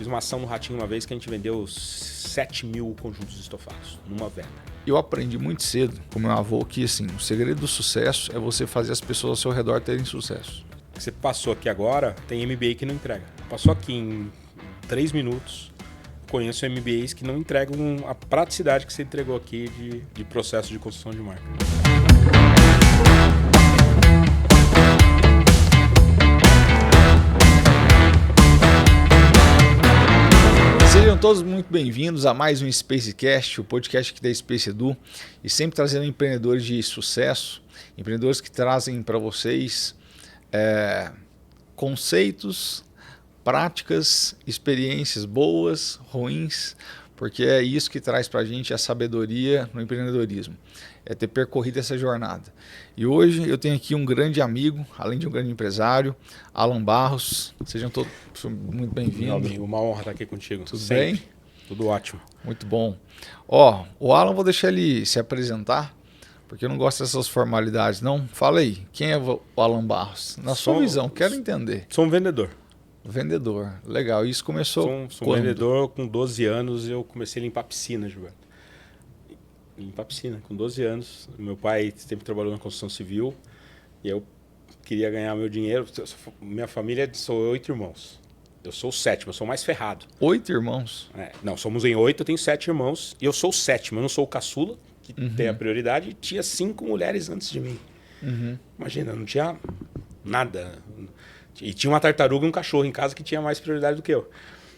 fiz uma ação no Ratinho uma vez que a gente vendeu 7.000 conjuntos estofados numa venda. Eu aprendi muito cedo com meu avô que assim, o segredo do sucesso é você fazer as pessoas ao seu redor terem sucesso. Você passou aqui agora, tem MBA que não entrega. Passou aqui em 3 minutos, conheço MBAs que não entregam a praticidade que você entregou aqui de processo de construção de marca. Sejam todos muito bem-vindos a mais um Spacecast, o podcast aqui da Space Edu, e sempre trazendo empreendedores de sucesso, empreendedores que trazem para vocês conceitos, práticas, experiências boas, ruins, porque é isso que traz para a gente a sabedoria no empreendedorismo, é ter percorrido essa jornada. E hoje eu tenho aqui um grande amigo, além de um grande empresário, Alan Barros. Sejam todos muito bem-vindos. Meu amigo, uma honra estar aqui contigo. Tudo sempre. bem? Tudo ótimo. Muito bom. Ó, o Alan, vou deixar ele se apresentar, porque eu não gosto dessas formalidades, não. Fala aí, quem é o Alan Barros? Na sua visão, quero entender. Sou um vendedor. Vendedor, legal. Isso começou Sou um vendedor, com 12 anos eu comecei a limpar piscina, Gilberto. Limpar piscina, com 12 anos. Meu pai sempre trabalhou na construção civil e eu queria ganhar meu dinheiro. Minha família, sou 8 irmãos. Eu sou o 7º, eu sou o mais ferrado. 8 irmãos? Não, somos em 8, eu tenho 7 irmãos e eu sou o 7º, eu não sou o caçula, que tem a prioridade, e tinha 5 mulheres antes de mim. Imagina, não tinha nada. E tinha uma tartaruga e um cachorro em casa que tinha mais prioridade do que eu.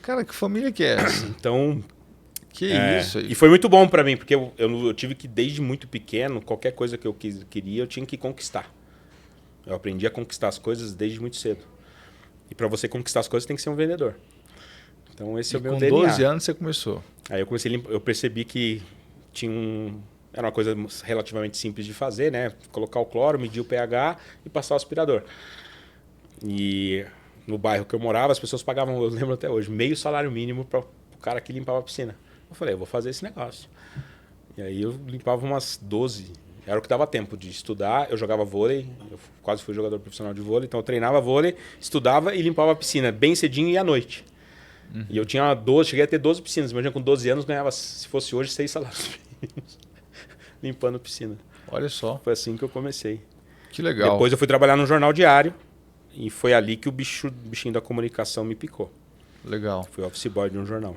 Cara, que família que é essa? Então... Que isso aí? E foi muito bom pra mim, porque eu tive que, desde muito pequeno, qualquer coisa que eu queria, eu tinha que conquistar. Eu aprendi a conquistar as coisas desde muito cedo. E pra você conquistar as coisas, tem que ser um vendedor. Então esse é o meu DNA. Com 12 anos você começou? Aí eu percebi que era uma coisa relativamente simples de fazer, né? Colocar o cloro, medir o pH e passar o aspirador. E no bairro que eu morava, as pessoas pagavam, eu lembro até hoje, meio salário mínimo para o cara que limpava a piscina. Eu falei, eu vou fazer esse negócio. E aí eu limpava umas 12. Era o que dava tempo de estudar. Eu jogava vôlei, eu quase fui jogador profissional de vôlei, então eu treinava vôlei, estudava e limpava a piscina bem cedinho e à noite. E eu tinha 12, cheguei a ter 12 piscinas. Imagina, com 12 anos ganhava, se fosse hoje, 6 salários mínimos limpando piscina. Olha só. Foi assim que eu comecei. Que legal. Depois eu fui trabalhar no jornal diário e foi ali que o bichinho da comunicação me picou. Legal. Fui office boy de um jornal.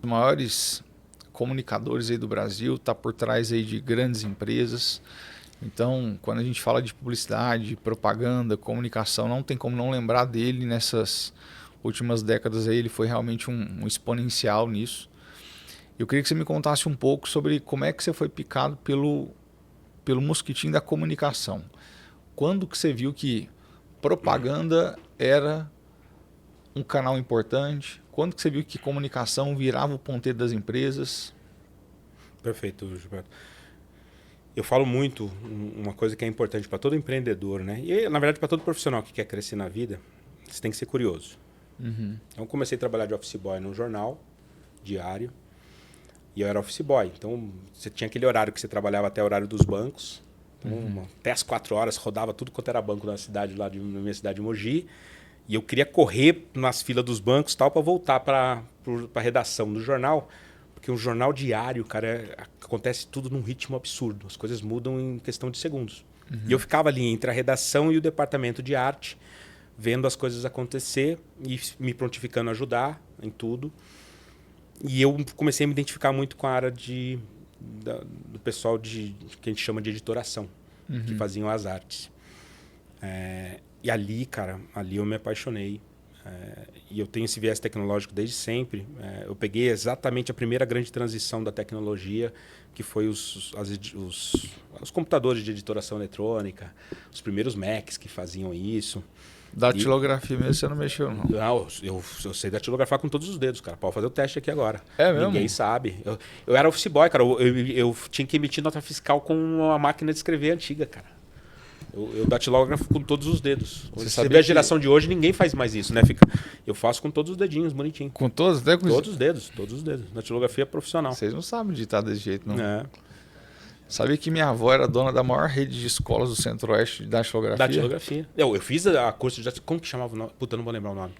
Os maiores comunicadores aí do Brasil, tá por trás aí de grandes empresas. Então, quando a gente fala de publicidade, propaganda, comunicação, não tem como não lembrar dele nessas últimas décadas aí. Ele foi realmente um exponencial nisso. Eu queria que você me contasse um pouco sobre como é que você foi picado pelo mosquitinho da comunicação. Quando que você viu que propaganda era um canal importante? Quando que você viu que comunicação virava o ponteiro das empresas? Perfeito, Gilberto. Eu falo muito uma coisa que é importante para todo empreendedor, né? E, na verdade, para todo profissional que quer crescer na vida, você tem que ser curioso. Então, eu comecei a trabalhar de office boy num jornal diário e eu era office boy. Então, você tinha aquele horário que você trabalhava até o horário dos bancos. Então, até as 4 horas, rodava tudo quanto era banco na cidade, lá na minha cidade de Mogi. E eu queria correr nas filas dos bancos tal para voltar para a redação do jornal. Porque um jornal diário, cara, acontece tudo num ritmo absurdo. As coisas mudam em questão de segundos. E eu ficava ali entre a redação e o departamento de arte, vendo as coisas acontecer e me prontificando a ajudar em tudo. E eu comecei a me identificar muito com a área do pessoal que a gente chama de editoração, que faziam as artes. E ali, cara, eu me apaixonei. E eu tenho esse viés tecnológico desde sempre. Eu peguei exatamente a primeira grande transição da tecnologia, que foi os computadores de editoração eletrônica, os primeiros Macs que faziam isso. Datilografia mesmo você não mexeu, não? Não, eu sei datilografar com todos os dedos, cara. Pode fazer o teste aqui agora. É mesmo? Ninguém sabe. Eu era office boy, cara. Eu tinha que emitir nota fiscal com uma máquina de escrever antiga, cara. Eu datilógrafo com todos os dedos. Você vê a geração de hoje, ninguém faz mais isso, né? Eu faço com todos os dedinhos, bonitinho. Com todos? Até com todos os dedos, todos os dedos. Datilografia profissional. Vocês não sabem digitar desse jeito, não? É. Sabia que minha avó era dona da maior rede de escolas do Centro-Oeste de datilografia? Datilografia. Eu fiz a curso de... Como que chamava o nome? Puta, não vou lembrar o nome.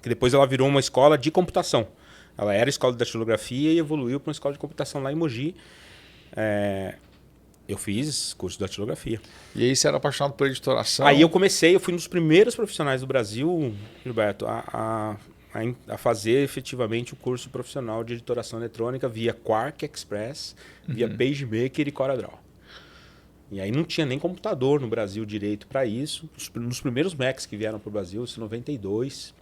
Que depois ela virou uma escola de computação. Ela era escola de datilografia e evoluiu para uma escola de computação lá em Mogi. Eu fiz curso de datilografia. E aí você era apaixonado por editoração? Aí eu fui um dos primeiros profissionais do Brasil, Gilberto, a fazer efetivamente o curso profissional de editoração eletrônica via Quark Express, via PageMaker e CorelDRAW. E aí não tinha nem computador no Brasil direito para isso. Nos primeiros Macs que vieram para o Brasil, isso em 92,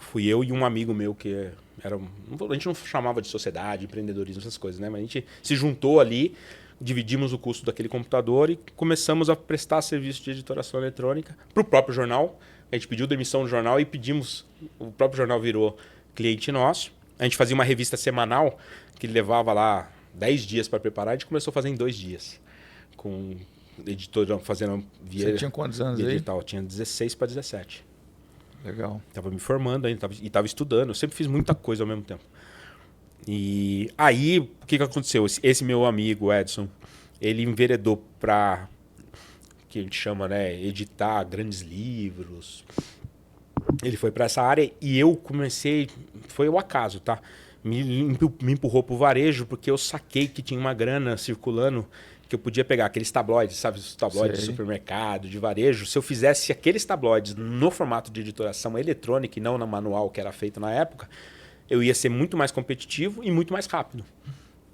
fui eu e um amigo meu que era... A gente não chamava de sociedade, empreendedorismo, essas coisas, né? Mas a gente se juntou ali, dividimos o custo daquele computador e começamos a prestar serviço de editoração eletrônica para o próprio jornal. A gente pediu demissão do jornal e pedimos... O próprio jornal virou cliente nosso. A gente fazia uma revista semanal que levava lá 10 dias para preparar. A gente começou a fazer em 2 dias. Com editor fazendo via... Você tinha quantos anos aí? Digital. Eu tinha 16 para 17. Legal. Estava me formando ainda e estava estudando. Eu sempre fiz muita coisa ao mesmo tempo. E aí, o que aconteceu? Esse meu amigo, Edson, ele enveredou para... que a gente chama, né, editar grandes livros. Ele foi para essa área e eu comecei, foi o acaso, tá? Me empurrou pro varejo porque eu saquei que tinha uma grana circulando que eu podia pegar aqueles tabloides, sabe, os tabloides de supermercado, de varejo. Se eu fizesse aqueles tabloides no formato de editoração eletrônica e não na manual que era feito na época, eu ia ser muito mais competitivo e muito mais rápido.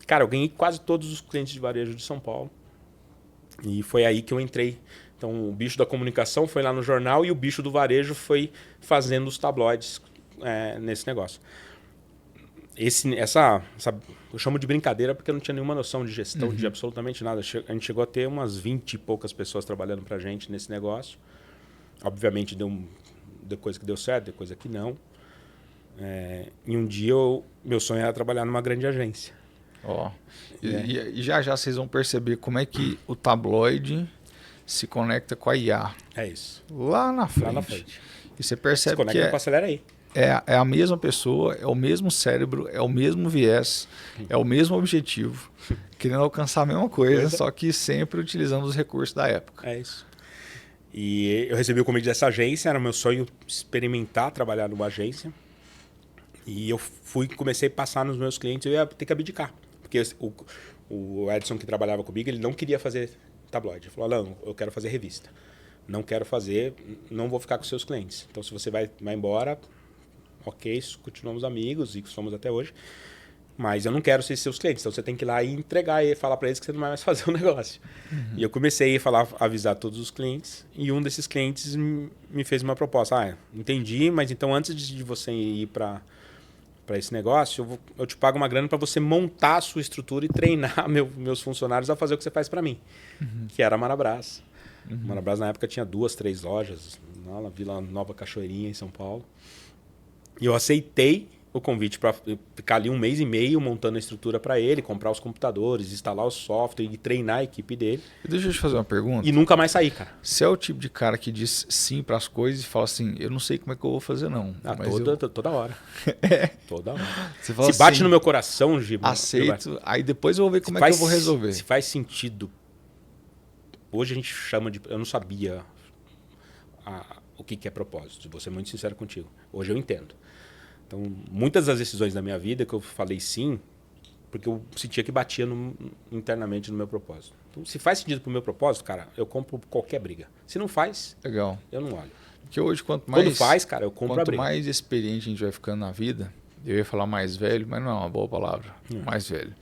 Cara, eu ganhei quase todos os clientes de varejo de São Paulo. E foi aí que eu entrei. Então, o bicho da comunicação foi lá no jornal e o bicho do varejo foi fazendo os tabloides nesse negócio. Eu chamo de brincadeira porque eu não tinha nenhuma noção de gestão, de absolutamente nada. A gente chegou a ter umas 20 e poucas pessoas trabalhando pra gente nesse negócio. Obviamente, deu coisa que deu certo, deu coisa que não. E um dia, meu sonho era trabalhar numa grande agência. E já vocês vão perceber como é que o tabloide se conecta com a IA. É isso. Lá na frente. E você percebe que com a Acelera aí. É a mesma pessoa, é o mesmo cérebro, é o mesmo viés, é o mesmo objetivo, querendo alcançar a mesma coisa, só que sempre utilizando os recursos da época. É isso. E eu recebi o convite dessa agência, era meu sonho experimentar trabalhar numa agência. E eu comecei a passar nos meus clientes, eu ia ter que abdicar. Porque o Edson que trabalhava comigo, ele não queria fazer tabloide. Ele falou, Alan, eu quero fazer revista. Não quero fazer, não vou ficar com seus clientes. Então, se você vai embora, ok, continuamos amigos e somos até hoje. Mas eu não quero ser seus clientes. Então, você tem que ir lá e entregar e falar para eles que você não vai mais fazer o negócio. E eu comecei a avisar todos os clientes. E um desses clientes me fez uma proposta. Entendi, mas então antes de você ir para esse negócio, eu te pago uma grana para você montar a sua estrutura e treinar meus funcionários a fazer o que você faz para mim, que era a Marabras. Marabras, na época, tinha 2, 3 lojas na Vila Nova Cachoeirinha, em São Paulo. E eu aceitei o convite para ficar ali 1 mês e meio montando a estrutura para ele, comprar os computadores, instalar o software e treinar a equipe dele. Deixa eu te fazer uma pergunta. E nunca mais sair, cara. Você é o tipo de cara que diz sim para as coisas e fala assim, eu não sei como é que eu vou fazer não. Toda hora. Toda hora. Você fala se bate assim, no meu coração, Giba. Aceito, aí depois eu vou ver como é que eu vou resolver. Se faz sentido. Hoje a gente chama de... Eu não sabia o que é propósito, vou ser muito sincero contigo. Hoje eu entendo. Então, muitas das decisões da minha vida que eu falei sim, porque eu sentia que batia internamente no meu propósito. Então, se faz sentido pro meu propósito, cara, eu compro qualquer briga. Se não faz, legal, eu não olho. Porque hoje, quando faz, cara, eu compro a briga. Quanto mais experiente a gente vai ficando na vida, eu ia falar mais velho, mas não é uma boa palavra, mais velho.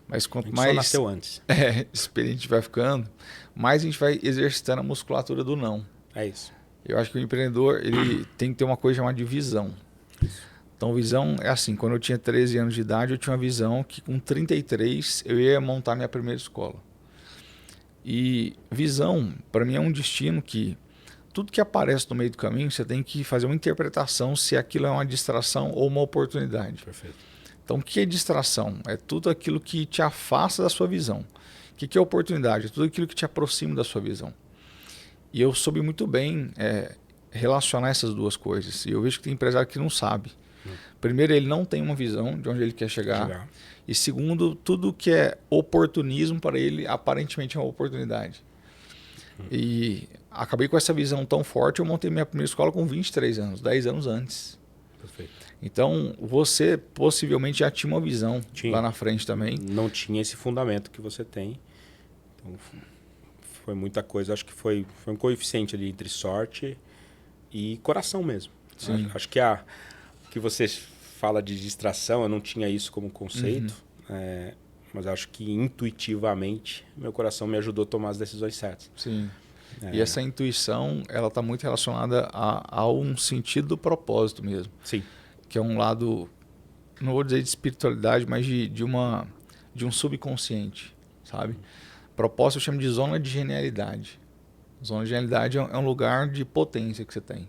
Mas quanto mais só nasceu antes. Experiente a gente vai ficando, mais a gente vai exercitando a musculatura do não. É isso. Eu acho que o empreendedor ele tem que ter uma coisa chamada de visão. Então, visão é assim, quando eu tinha 13 anos de idade, eu tinha uma visão que com 33 eu ia montar minha primeira escola. E visão, para mim, é um destino que tudo que aparece no meio do caminho, você tem que fazer uma interpretação se aquilo é uma distração ou uma oportunidade. Perfeito. Então, o que é distração? É tudo aquilo que te afasta da sua visão. O que é oportunidade? É tudo aquilo que te aproxima da sua visão. E eu soube muito bem relacionar essas duas coisas. E eu vejo que tem empresário que não sabe. Primeiro, ele não tem uma visão de onde ele quer chegar. E segundo, tudo que é oportunismo para ele, aparentemente é uma oportunidade. E acabei com essa visão tão forte, eu montei minha primeira escola com 23 anos, 10 anos antes. Perfeito. Então, você possivelmente já tinha uma visão Tinha. lá na frente também. Não tinha esse fundamento que você tem. Então, foi muita coisa. Acho que foi um coeficiente ali entre sorte e coração mesmo. Sim. Acho que que você fala de distração, eu não tinha isso como conceito. Mas acho que intuitivamente meu coração me ajudou a tomar as decisões certas. Sim. E essa intuição, ela está muito relacionada a um sentido do propósito mesmo. Sim. Que é um lado, não vou dizer de espiritualidade, mas de um subconsciente, sabe? Propósito eu chamo de zona de genialidade. Zona de genialidade é um lugar de potência que você tem.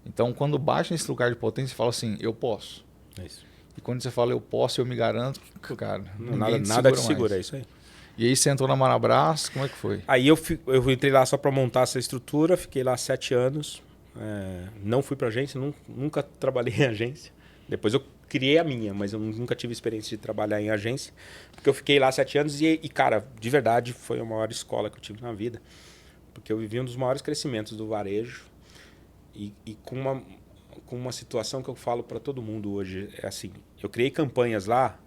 Então, quando bate nesse lugar de potência, você fala assim, eu posso. É isso. E quando você fala eu posso, eu me garanto, cara, Nada te segura, é isso aí. E aí você entrou na Marabras, como é que foi? Aí eu entrei lá só para montar essa estrutura, fiquei lá 7 anos. Não fui para agência, nunca trabalhei em agência. Depois eu criei a minha, mas eu nunca tive experiência de trabalhar em agência. Porque eu fiquei lá 7 anos e, cara, de verdade, foi a maior escola que eu tive na vida. Porque eu vivi um dos maiores crescimentos do varejo. E com uma situação que eu falo para todo mundo hoje. É assim, eu criei campanhas lá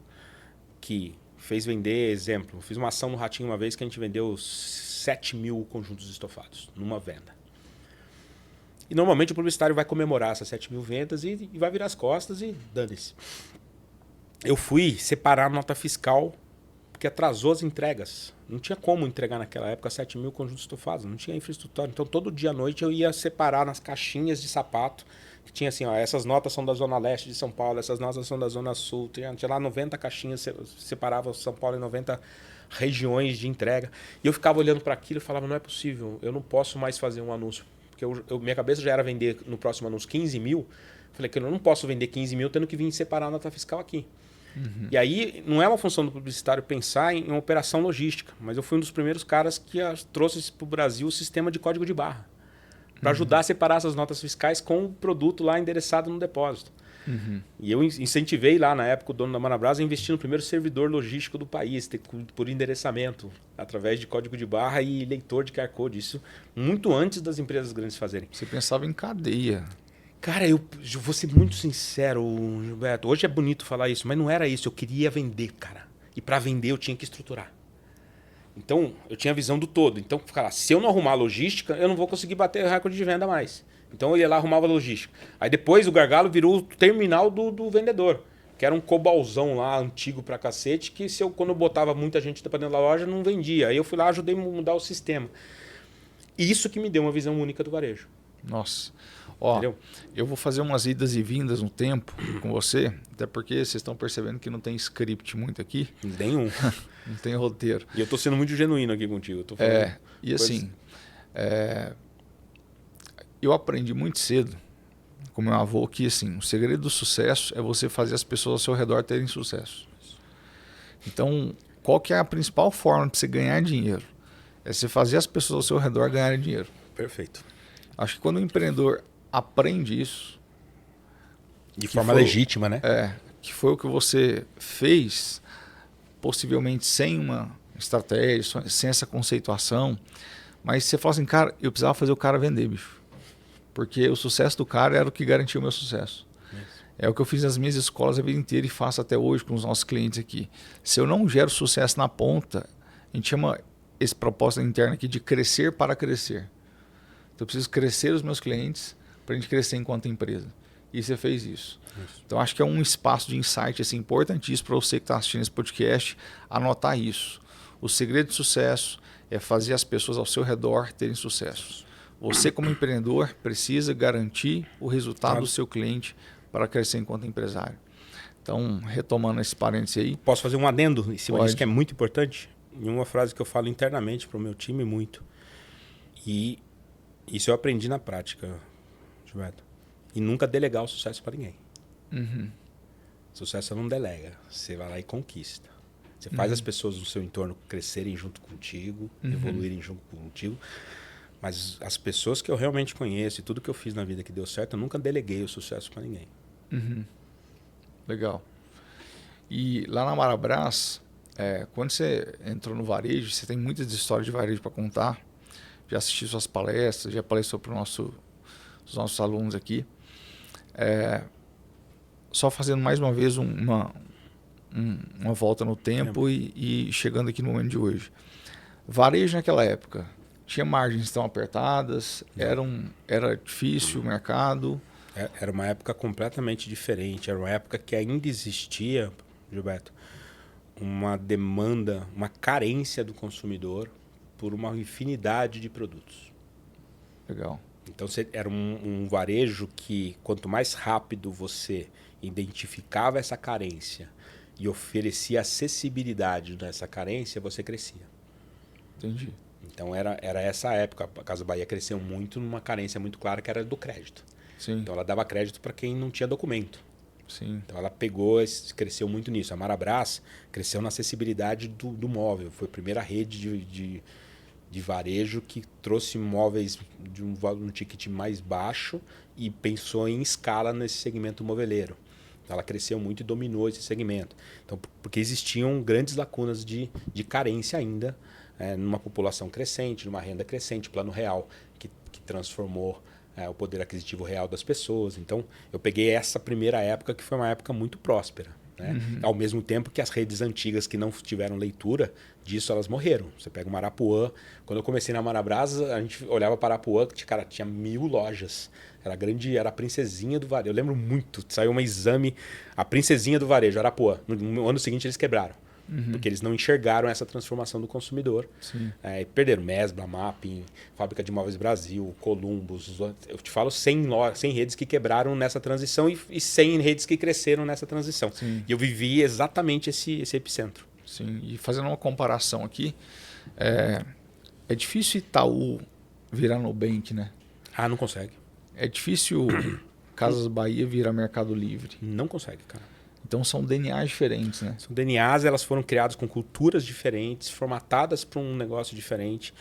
que fez vender, exemplo, fiz uma ação no Ratinho uma vez que a gente vendeu 7 mil conjuntos estofados numa venda. E normalmente o publicitário vai comemorar essas 7 mil vendas e vai virar as costas e dane-se. Eu fui separar a nota fiscal porque atrasou as entregas. Não tinha como entregar naquela época 7 mil conjuntos estofados, não tinha infraestrutura. Então todo dia à noite eu ia separar nas caixinhas de sapato, que tinha assim, ó, essas notas são da Zona Leste de São Paulo, essas notas são da Zona Sul. Tinha lá 90 caixinhas, separava São Paulo em 90 regiões de entrega. E eu ficava olhando para aquilo e falava, não é possível, eu não posso mais fazer um anúncio. Porque minha cabeça já era vender no próximo anúncio 15 mil. Falei que eu não posso vender 15 mil tendo que vir separar a nota fiscal aqui. E aí não é uma função do publicitário pensar em uma operação logística, mas eu fui um dos primeiros caras que trouxe para o Brasil o sistema de código de barra para ajudar a separar essas notas fiscais com o produto lá endereçado no depósito. E eu incentivei lá na época o dono da Marabras a investir no primeiro servidor logístico do país, por endereçamento, através de código de barra e leitor de QR Code. Isso muito antes das empresas grandes fazerem. Você pensava em cadeia. Cara, eu vou ser muito sincero, Gilberto. Hoje é bonito falar isso, mas não era isso. Eu queria vender, cara. E para vender eu tinha que estruturar. Então, eu tinha a visão do todo. Então, cara, se eu não arrumar a logística, eu não vou conseguir bater recorde de venda mais. Então, eu ia lá, arrumava a logística. Aí depois o gargalo virou o terminal do vendedor, que era um cobalzão lá, antigo pra cacete, que quando eu botava muita gente pra dentro da loja, não vendia. Aí eu fui lá, ajudei a mudar o sistema. E isso que me deu uma visão única do varejo. Nossa. Ó, entendeu? Eu vou fazer umas idas e vindas no tempo com você, até porque vocês estão percebendo que não tem script muito aqui. Nenhum. Não tem roteiro. E eu tô sendo muito genuíno aqui contigo. Tô falando e assim, eu aprendi muito cedo com meu avô que assim, o segredo do sucesso é você fazer as pessoas ao seu redor terem sucesso. Então, qual que é a principal forma de você ganhar dinheiro? É você fazer as pessoas ao seu redor ganharem dinheiro. Perfeito. Acho que quando o empreendedor aprende isso... De forma legítima, né? Que foi o que você fez, possivelmente sem uma estratégia, sem essa conceituação, mas você fala assim, cara, eu precisava fazer o cara vender, bicho. Porque o sucesso do cara era o que garantiu o meu sucesso. Isso. É o que eu fiz nas minhas escolas a vida inteira e faço até hoje com os nossos clientes aqui. Se eu não gero sucesso na ponta, a gente chama esse propósito interno aqui de crescer para crescer. Então eu preciso crescer os meus clientes para a gente crescer enquanto empresa. E você fez isso. Então acho que é um espaço de insight assim, importantíssimo para você que está assistindo esse podcast anotar isso. O segredo de sucesso é fazer as pessoas ao seu redor terem sucesso. Você como empreendedor precisa garantir o resultado do seu cliente para crescer enquanto empresário. Então, retomando esse parênteses aí... Posso fazer um adendo em cima disso que é muito importante? Em uma frase que eu falo internamente para o meu time muito. E isso eu aprendi na prática, Gilberto. E nunca delegar o sucesso para ninguém. Sucesso você não delega. Você vai lá e conquista. Você faz as pessoas do seu entorno crescerem junto contigo, evoluírem junto contigo. Mas as pessoas que eu realmente conheço e tudo que eu fiz na vida que deu certo, eu nunca deleguei o sucesso para ninguém. Legal. E lá na Marabras, quando você entrou no varejo, você tem muitas histórias de varejo para contar. já assisti suas palestras, já palestrou para os nossos alunos aqui. Só fazendo mais uma vez uma volta no tempo e chegando aqui no momento de hoje. Varejo naquela época, tinha margens tão apertadas, era difícil o mercado. Era uma época completamente diferente, era uma época que ainda existia, Gilberto, uma demanda, uma carência do consumidor por uma infinidade de produtos. Legal. Então era um varejo que quanto mais rápido você identificava essa carência e oferecia acessibilidade nessa carência, você crescia. Entendi. Então era essa época. A Casa Bahia cresceu muito numa carência muito clara que era do crédito. Sim. Então ela dava crédito para quem não tinha documento. Sim. Então ela pegou, cresceu muito nisso. A Marabras cresceu na acessibilidade do móvel. Foi a primeira rede de varejo que trouxe móveis de um ticket mais baixo e pensou em escala nesse segmento moveleiro. Então ela cresceu muito e dominou esse segmento. Então, porque existiam grandes lacunas de carência ainda, numa população crescente, numa renda crescente, plano real, que transformou o poder aquisitivo real das pessoas. Então, eu peguei essa primeira época, que foi uma época muito próspera. Né? Uhum. Ao mesmo tempo que as redes antigas que não tiveram leitura disso, elas morreram. Você pega o Marapuã. Quando eu comecei na Marabras, a gente olhava para Marapuã, cara, tinha 1000 lojas. Era grande, era a princesinha do varejo. Eu lembro muito, saiu um exame, a princesinha do varejo, Arapuã. No ano seguinte eles quebraram. Uhum. Porque eles não enxergaram essa transformação do consumidor. Perderam Mesbla, Mapping, Fábrica de Móveis Brasil, Columbus. Eu te falo 100 redes que quebraram nessa transição e 100 redes que cresceram nessa transição. Sim. E eu vivi exatamente esse epicentro. Sim, e fazendo uma comparação aqui, é difícil Itaú virar Nubank, né? Ah, não consegue. É difícil Casas Bahia virar Mercado Livre. Não consegue, cara. Então são DNAs diferentes, né? São DNAs, elas foram criadas com culturas diferentes, formatadas para um negócio diferente.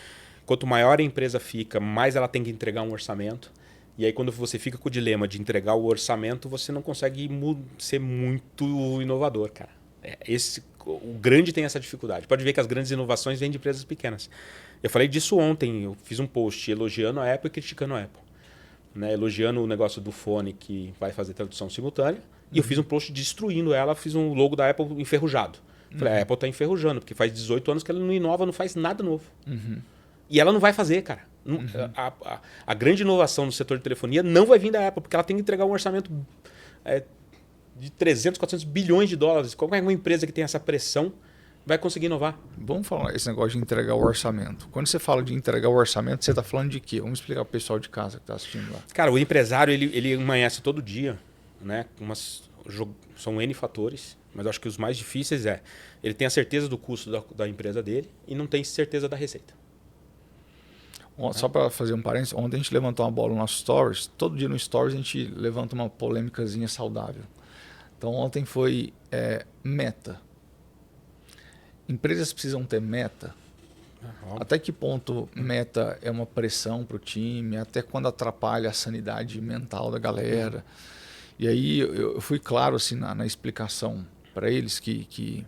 Quanto maior a empresa fica, mais ela tem que entregar um orçamento. E aí quando você fica com o dilema de entregar o orçamento, você não consegue ser muito inovador, cara. O grande tem essa dificuldade. Pode ver que as grandes inovações vêm de empresas pequenas. Eu falei disso ontem, eu fiz um post elogiando a Apple e criticando a Apple. Né? Elogiando o negócio do fone que vai fazer tradução simultânea. E eu fiz um post destruindo ela, fiz um logo da Apple enferrujado. Falei, a Apple está enferrujando, porque faz 18 anos que ela não inova, não faz nada novo. E ela não vai fazer, cara. A grande inovação no setor de telefonia não vai vir da Apple, porque ela tem que entregar um orçamento de 300, 400 bilhões de dólares. Qual é uma empresa que tem essa pressão vai conseguir inovar? Vamos falar esse negócio de entregar o orçamento. Quando você fala de entregar o orçamento, você está falando de quê? Vamos explicar para o pessoal de casa que está assistindo lá. Cara, o empresário, ele amanhece todo dia, né? São N fatores, mas eu acho que os mais difíceis ele tem a certeza do custo da empresa dele e não tem certeza da receita. Só para fazer um parênteses, ontem a gente levantou uma bola no nosso Stories. Todo dia no Stories a gente levanta uma polêmicazinha saudável. Então ontem foi meta. Empresas precisam ter meta. Até que ponto meta é uma pressão para o time? Até quando atrapalha a sanidade mental da galera? E aí eu fui claro assim, na explicação para eles que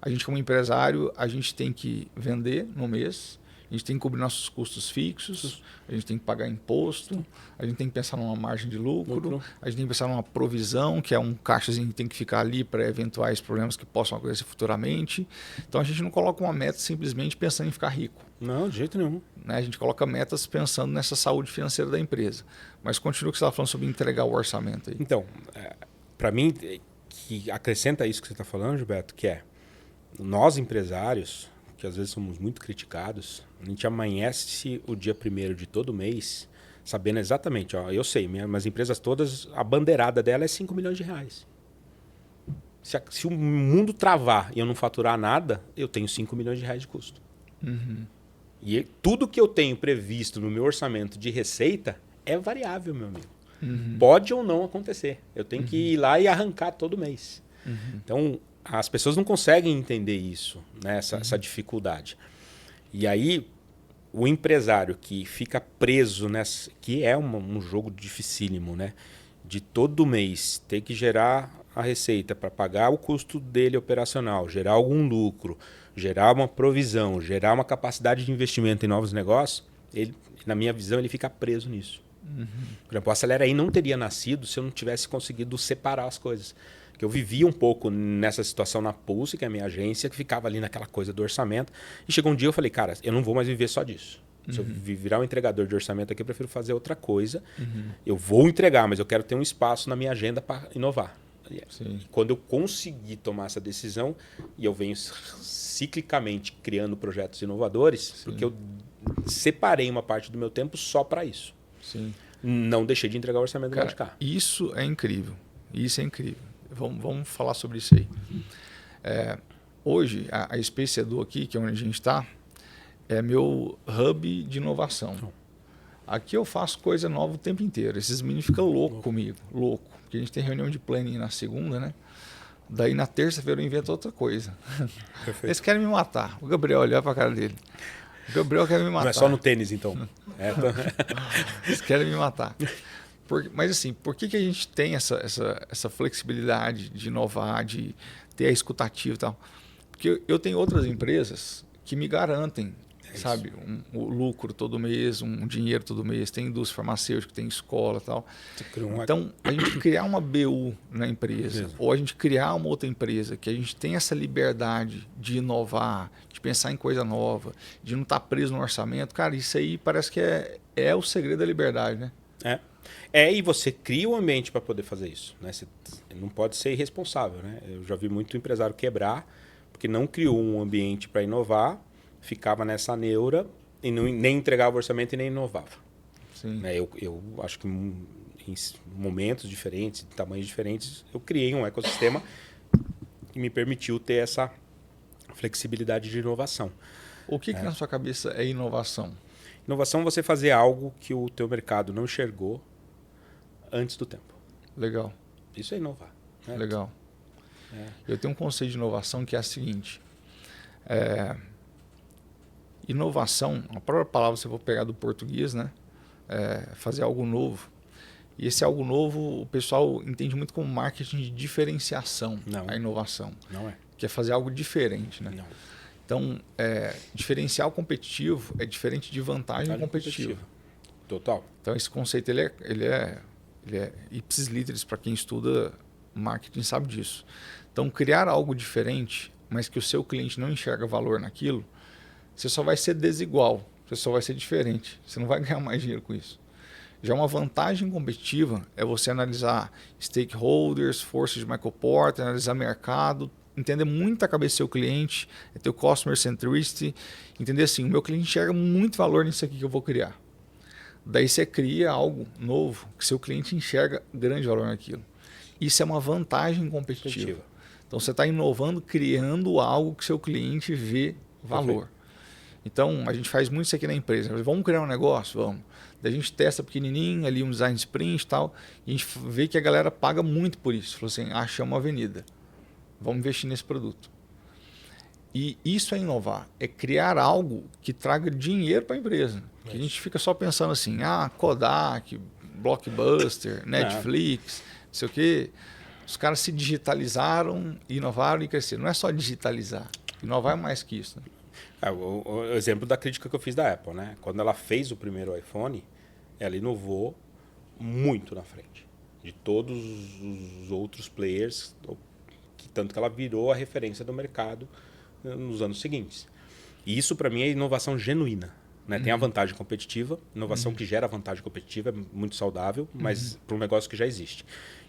a gente como empresário, a gente tem que vender no mês, a gente tem que cobrir nossos custos fixos, a gente tem que pagar imposto, a gente tem que pensar numa margem de lucro, a gente tem que pensar numa provisão, que é um caixazinho que tem que ficar ali para eventuais problemas que possam acontecer futuramente. Então a gente não coloca uma meta simplesmente pensando em ficar rico. Não, de jeito nenhum. Né? A gente coloca metas pensando nessa saúde financeira da empresa. Mas continua o que você estava falando sobre entregar o orçamento aí. Então, para mim, que acrescenta isso que você está falando, Gilberto, que nós empresários, que às vezes somos muito criticados, a gente amanhece o dia 1º de todo mês sabendo exatamente, eu sei, minhas empresas todas, a bandeirada dela é 5 milhões de reais. Se o mundo travar e eu não faturar nada, eu tenho 5 milhões de reais de custo. E tudo que eu tenho previsto no meu orçamento de receita é variável, meu amigo. Pode ou não acontecer. Eu tenho que ir lá e arrancar todo mês. Então, as pessoas não conseguem entender isso, né? Essa dificuldade. E aí, o empresário que fica preso nessa, que é um jogo dificílimo, né? De todo mês ter que gerar a receita para pagar o custo dele operacional, gerar algum lucro, gerar uma provisão, gerar uma capacidade de investimento em novos negócios, na minha visão, ele fica preso nisso. Por exemplo, o Acelera aí não teria nascido se eu não tivesse conseguido separar as coisas. Que eu vivia um pouco nessa situação na Pulse, que é a minha agência, que ficava ali naquela coisa do orçamento. E chegou um dia eu falei, cara, eu não vou mais viver só disso. Se eu virar um entregador de orçamento aqui, eu prefiro fazer outra coisa. Eu vou entregar, mas eu quero ter um espaço na minha agenda para inovar. E quando eu consegui tomar essa decisão, e eu venho ciclicamente criando projetos inovadores, porque eu separei uma parte do meu tempo só para isso. Sim. Não deixei de entregar o orçamento do lado de cá. Isso é incrível. Isso é incrível. Vamos falar sobre isso aí. Hoje, a Space Edu aqui, que é onde a gente está, é meu hub de inovação. Aqui eu faço coisa nova o tempo inteiro. Esses meninos ficam loucos comigo. Louco. Porque a gente tem reunião de planning na segunda, né? Daí na terça-feira eu invento outra coisa. Eles querem me matar. O Gabriel, olha pra cara dele. O Gabriel quer me matar. Não é só no tênis, então. Eles querem me matar. Mas assim, por que a gente tem essa flexibilidade de inovar, de ter a escutativa e tal? Porque eu tenho outras empresas que me garantem, sabe, o lucro todo mês, um dinheiro todo mês. Tem indústria farmacêutica, tem escola e tal. Então, a gente criar uma BU na empresa, ou a gente criar uma outra empresa, que a gente tem essa liberdade de inovar, de pensar em coisa nova, de não estar preso no orçamento, cara, isso aí parece que é o segredo da liberdade, né? E você cria o ambiente para poder fazer isso, né? Você não pode ser irresponsável, né? Eu já vi muito empresário quebrar porque não criou um ambiente para inovar, ficava nessa neura e nem entregava o orçamento e nem inovava. Sim. Eu acho que em momentos diferentes, em tamanhos diferentes, eu criei um ecossistema que me permitiu ter essa flexibilidade de inovação. O que na sua cabeça é inovação? Inovação é você fazer algo que o teu mercado não enxergou antes do tempo. Legal. Isso é inovar. Né? Legal. Eu tenho um conceito de inovação que é a seguinte. Inovação, a própria palavra você for pegar do português, né? Fazer algo novo. E esse algo novo, o pessoal entende muito como marketing de diferenciação, a inovação. Não é. Que é fazer algo diferente, né? Não. Então, diferencial competitivo é diferente de vantagem competitiva. Total. Então, esse conceito ele é ipsis literis para quem estuda marketing sabe disso. Então, criar algo diferente, mas que o seu cliente não enxerga valor naquilo, você só vai ser desigual, você só vai ser diferente. Você não vai ganhar mais dinheiro com isso. Já uma vantagem competitiva é você analisar stakeholders, forças de Michael Porter, analisar mercado, entender muito a cabeça do seu cliente, ter o customer centricity, entender assim, o meu cliente enxerga muito valor nisso aqui que eu vou criar. Daí você cria algo novo que seu cliente enxerga grande valor naquilo. Isso é uma vantagem competitiva. Então você está inovando, criando algo que seu cliente vê valor. Perfeito. Então a gente faz muito isso aqui na empresa. Vamos criar um negócio? Vamos. Daí a gente testa pequenininho, ali um design sprint e tal, e a gente vê que a galera paga muito por isso. Falou assim, achamos uma avenida. Vamos investir nesse produto. E isso é inovar, é criar algo que traga dinheiro para a empresa. Que a gente fica só pensando assim, Kodak, Blockbuster, Netflix, não sei o quê. Os caras se digitalizaram, inovaram e cresceram. Não é só digitalizar, inovar é mais que isso. Né? O exemplo da crítica que eu fiz da Apple, né? Quando ela fez o primeiro iPhone, ela inovou muito na frente de todos os outros players, tanto que ela virou a referência do mercado nos anos seguintes. E isso, para mim, é inovação genuína. Né? Tem a vantagem competitiva, inovação que gera vantagem competitiva, é muito saudável, mas para um negócio que já existe.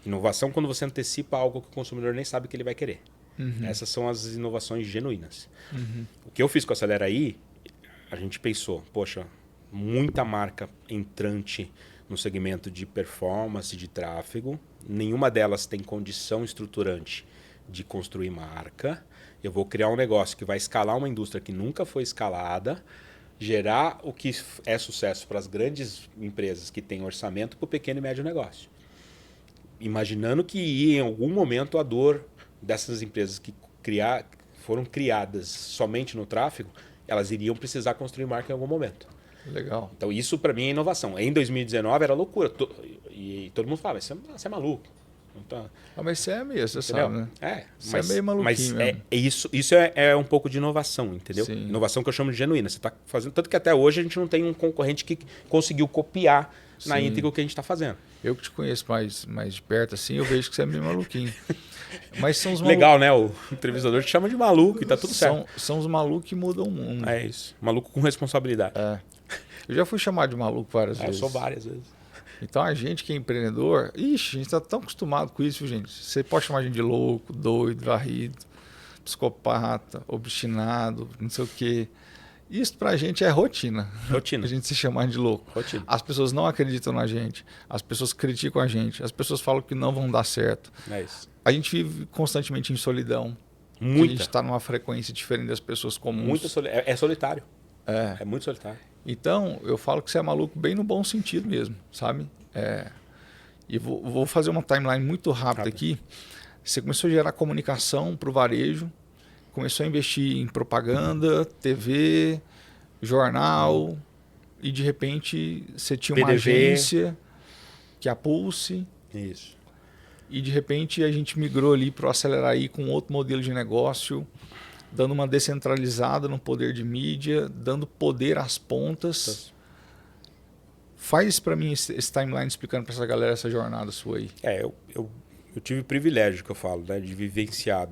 Inovação quando você antecipa algo que o consumidor nem sabe que ele vai querer. Essas são as inovações genuínas. O que eu fiz com a Acelera aí, a gente pensou, poxa, muita marca entrante no segmento de performance, de tráfego, nenhuma delas tem condição estruturante de construir marca. Eu vou criar um negócio que vai escalar uma indústria que nunca foi escalada, gerar o que é sucesso para as grandes empresas que têm orçamento para o pequeno e médio negócio. Imaginando que em algum momento a dor dessas empresas que foram criadas somente no tráfego, elas iriam precisar construir marca em algum momento. Legal. Então isso para mim é inovação. Em 2019 era loucura. E todo mundo falava, você é maluco. Então, Mas você é mesmo, você entendeu? sabe, né? Mas, é meio maluquinho mas mesmo. isso é um pouco de inovação, entendeu? Sim. Inovação que eu chamo de genuína. Você está fazendo, tanto que até hoje a gente não tem um concorrente que conseguiu copiar na Sim. íntegra o que a gente está fazendo. Eu que te conheço mais de perto, assim, eu vejo que você é meio maluquinho. Mas são os Legal, né? O entrevistador te chama de maluco e tá tudo certo. São os malucos que mudam o mundo. É isso. Maluco com responsabilidade. Eu já fui chamado de maluco várias Eu vezes. sou várias vezes. Então a gente que é empreendedor, ixi, a gente tá tão acostumado com isso, gente. Você pode chamar a gente de louco, doido, varrido, psicopata, obstinado, não sei o quê. Isso pra gente é rotina. Rotina. A gente se chamar de louco. Rotina. As pessoas não acreditam na gente, as pessoas criticam a gente, as pessoas falam que não vão dar certo. É isso. A gente vive constantemente em solidão. A Muita. gente está numa frequência diferente das pessoas comuns. É solitário. É. É muito solitário. Então, eu falo que você é maluco bem no bom sentido mesmo, sabe? E vou fazer uma timeline muito rápida aqui. Você começou a gerar comunicação para o varejo, começou a investir em propaganda, TV, jornal, e de repente você tinha uma PDV. agência, que é a Pulse, Isso. e de repente a gente migrou ali para o Aceleraí com outro modelo de negócio, dando uma descentralizada no poder de mídia, dando poder às pontas. Faz para mim esse timeline explicando para essa galera essa jornada sua aí. Eu tive o privilégio, que eu falo, né, de vivenciar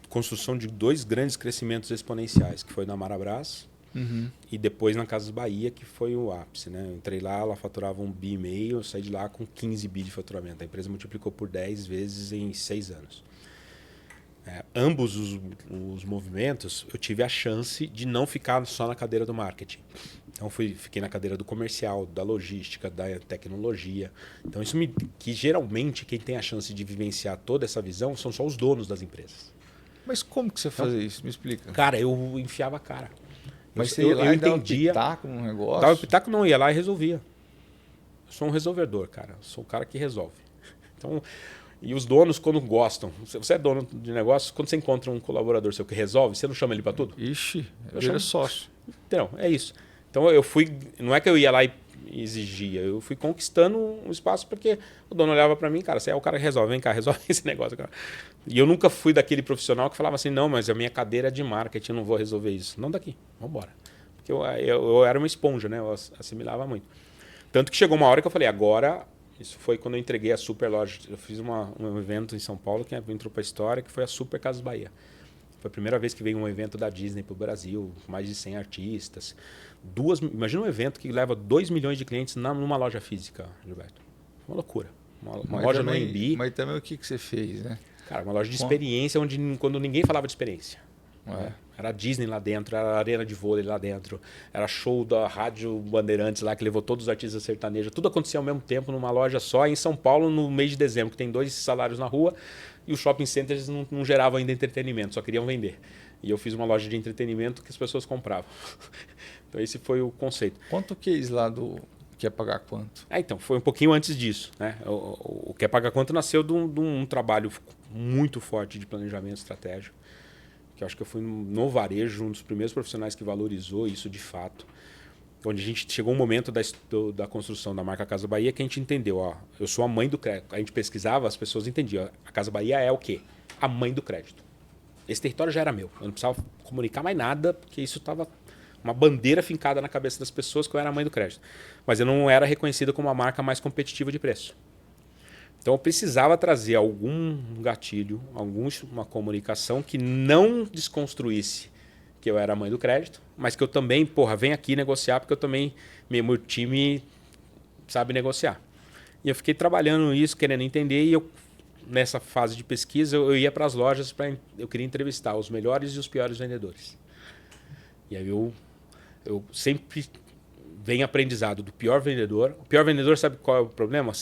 construção de 2 grandes crescimentos exponenciais, que foi na Marabras e depois na Casas Bahia, que foi o ápice. Né? Eu entrei lá, ela faturava 1,5 bi, eu saí de lá com 15 bi de faturamento. A empresa multiplicou por 10 vezes em 6 anos. Ambos os movimentos, eu tive a chance de não ficar só na cadeira do marketing. Então, fiquei na cadeira do comercial, da logística, da tecnologia. Então, que geralmente quem tem a chance de vivenciar toda essa visão são só os donos das empresas. Mas como que você fazia isso? Me explica. Cara, eu enfiava a cara. Mas você ia lá eu e dava entendia. pitaco no negócio? Dava pitaco, não, ia lá e resolvia. Eu sou um resolvedor, cara. Eu sou o cara que resolve. Então, e os donos, quando gostam, você é dono de negócio, quando você encontra um colaborador seu que resolve, você não chama ele para tudo? Ixi, Eu vira chamo. sócio. Então, é isso. Então eu fui, não é que eu ia lá e exigia, eu fui conquistando um espaço porque o dono olhava para mim, cara, você é o cara que resolve, vem cá, resolve esse negócio, cara. E eu nunca fui daquele profissional que falava assim, não, mas a minha cadeira é de marketing, eu não vou resolver isso. Não daqui, vamos embora. Porque eu era uma esponja, né? Eu assimilava muito. Tanto que chegou uma hora que eu falei, agora, isso foi quando eu entreguei a Super Loja. Eu fiz um evento em São Paulo que entrou para a história, que foi a Super Casas Bahia. Foi a primeira vez que veio um evento da Disney para o Brasil, mais de 100 artistas. Imagina um evento que leva 2 milhões de clientes numa loja física, Gilberto. Uma loucura. Uma loja no AMB. Mas também o que você fez, né? Cara, uma loja de experiência quando ninguém falava de experiência. Era a Disney lá dentro, era a arena de vôlei lá dentro, era show da Rádio Bandeirantes lá, que levou todos os artistas sertanejos. Tudo acontecia ao mesmo tempo numa loja só, em São Paulo, no mês de dezembro, que tem 2 salários na rua, e os shopping centers não geravam ainda entretenimento, só queriam vender. E eu fiz uma loja de entretenimento que as pessoas compravam. Então esse foi o conceito. Quanto case lá do Quer Pagar Quanto? Então, foi um pouquinho antes disso. Né? O Quer Pagar Quanto nasceu de um trabalho muito forte de planejamento estratégico, que eu acho que eu fui no varejo, um dos primeiros profissionais que valorizou isso de fato. Onde a gente chegou um momento da construção da marca Casa Bahia que a gente entendeu, ó, eu sou a mãe do crédito. A gente pesquisava, as pessoas entendiam. A Casa Bahia é o quê? A mãe do crédito. Esse território já era meu. Eu não precisava comunicar mais nada, porque isso estava uma bandeira fincada na cabeça das pessoas que eu era a mãe do crédito. Mas eu não era reconhecida como a marca mais competitiva de preço. Então eu precisava trazer algum gatilho, uma comunicação que não desconstruísse que eu era a mãe do crédito, mas que eu também, vem aqui negociar, porque eu também, meu time sabe negociar. E eu fiquei trabalhando isso, querendo entender, e nessa fase de pesquisa eu ia para as lojas, eu queria entrevistar os melhores e os piores vendedores. E aí eu sempre vem aprendizado do pior vendedor. O pior vendedor, sabe qual é o problema?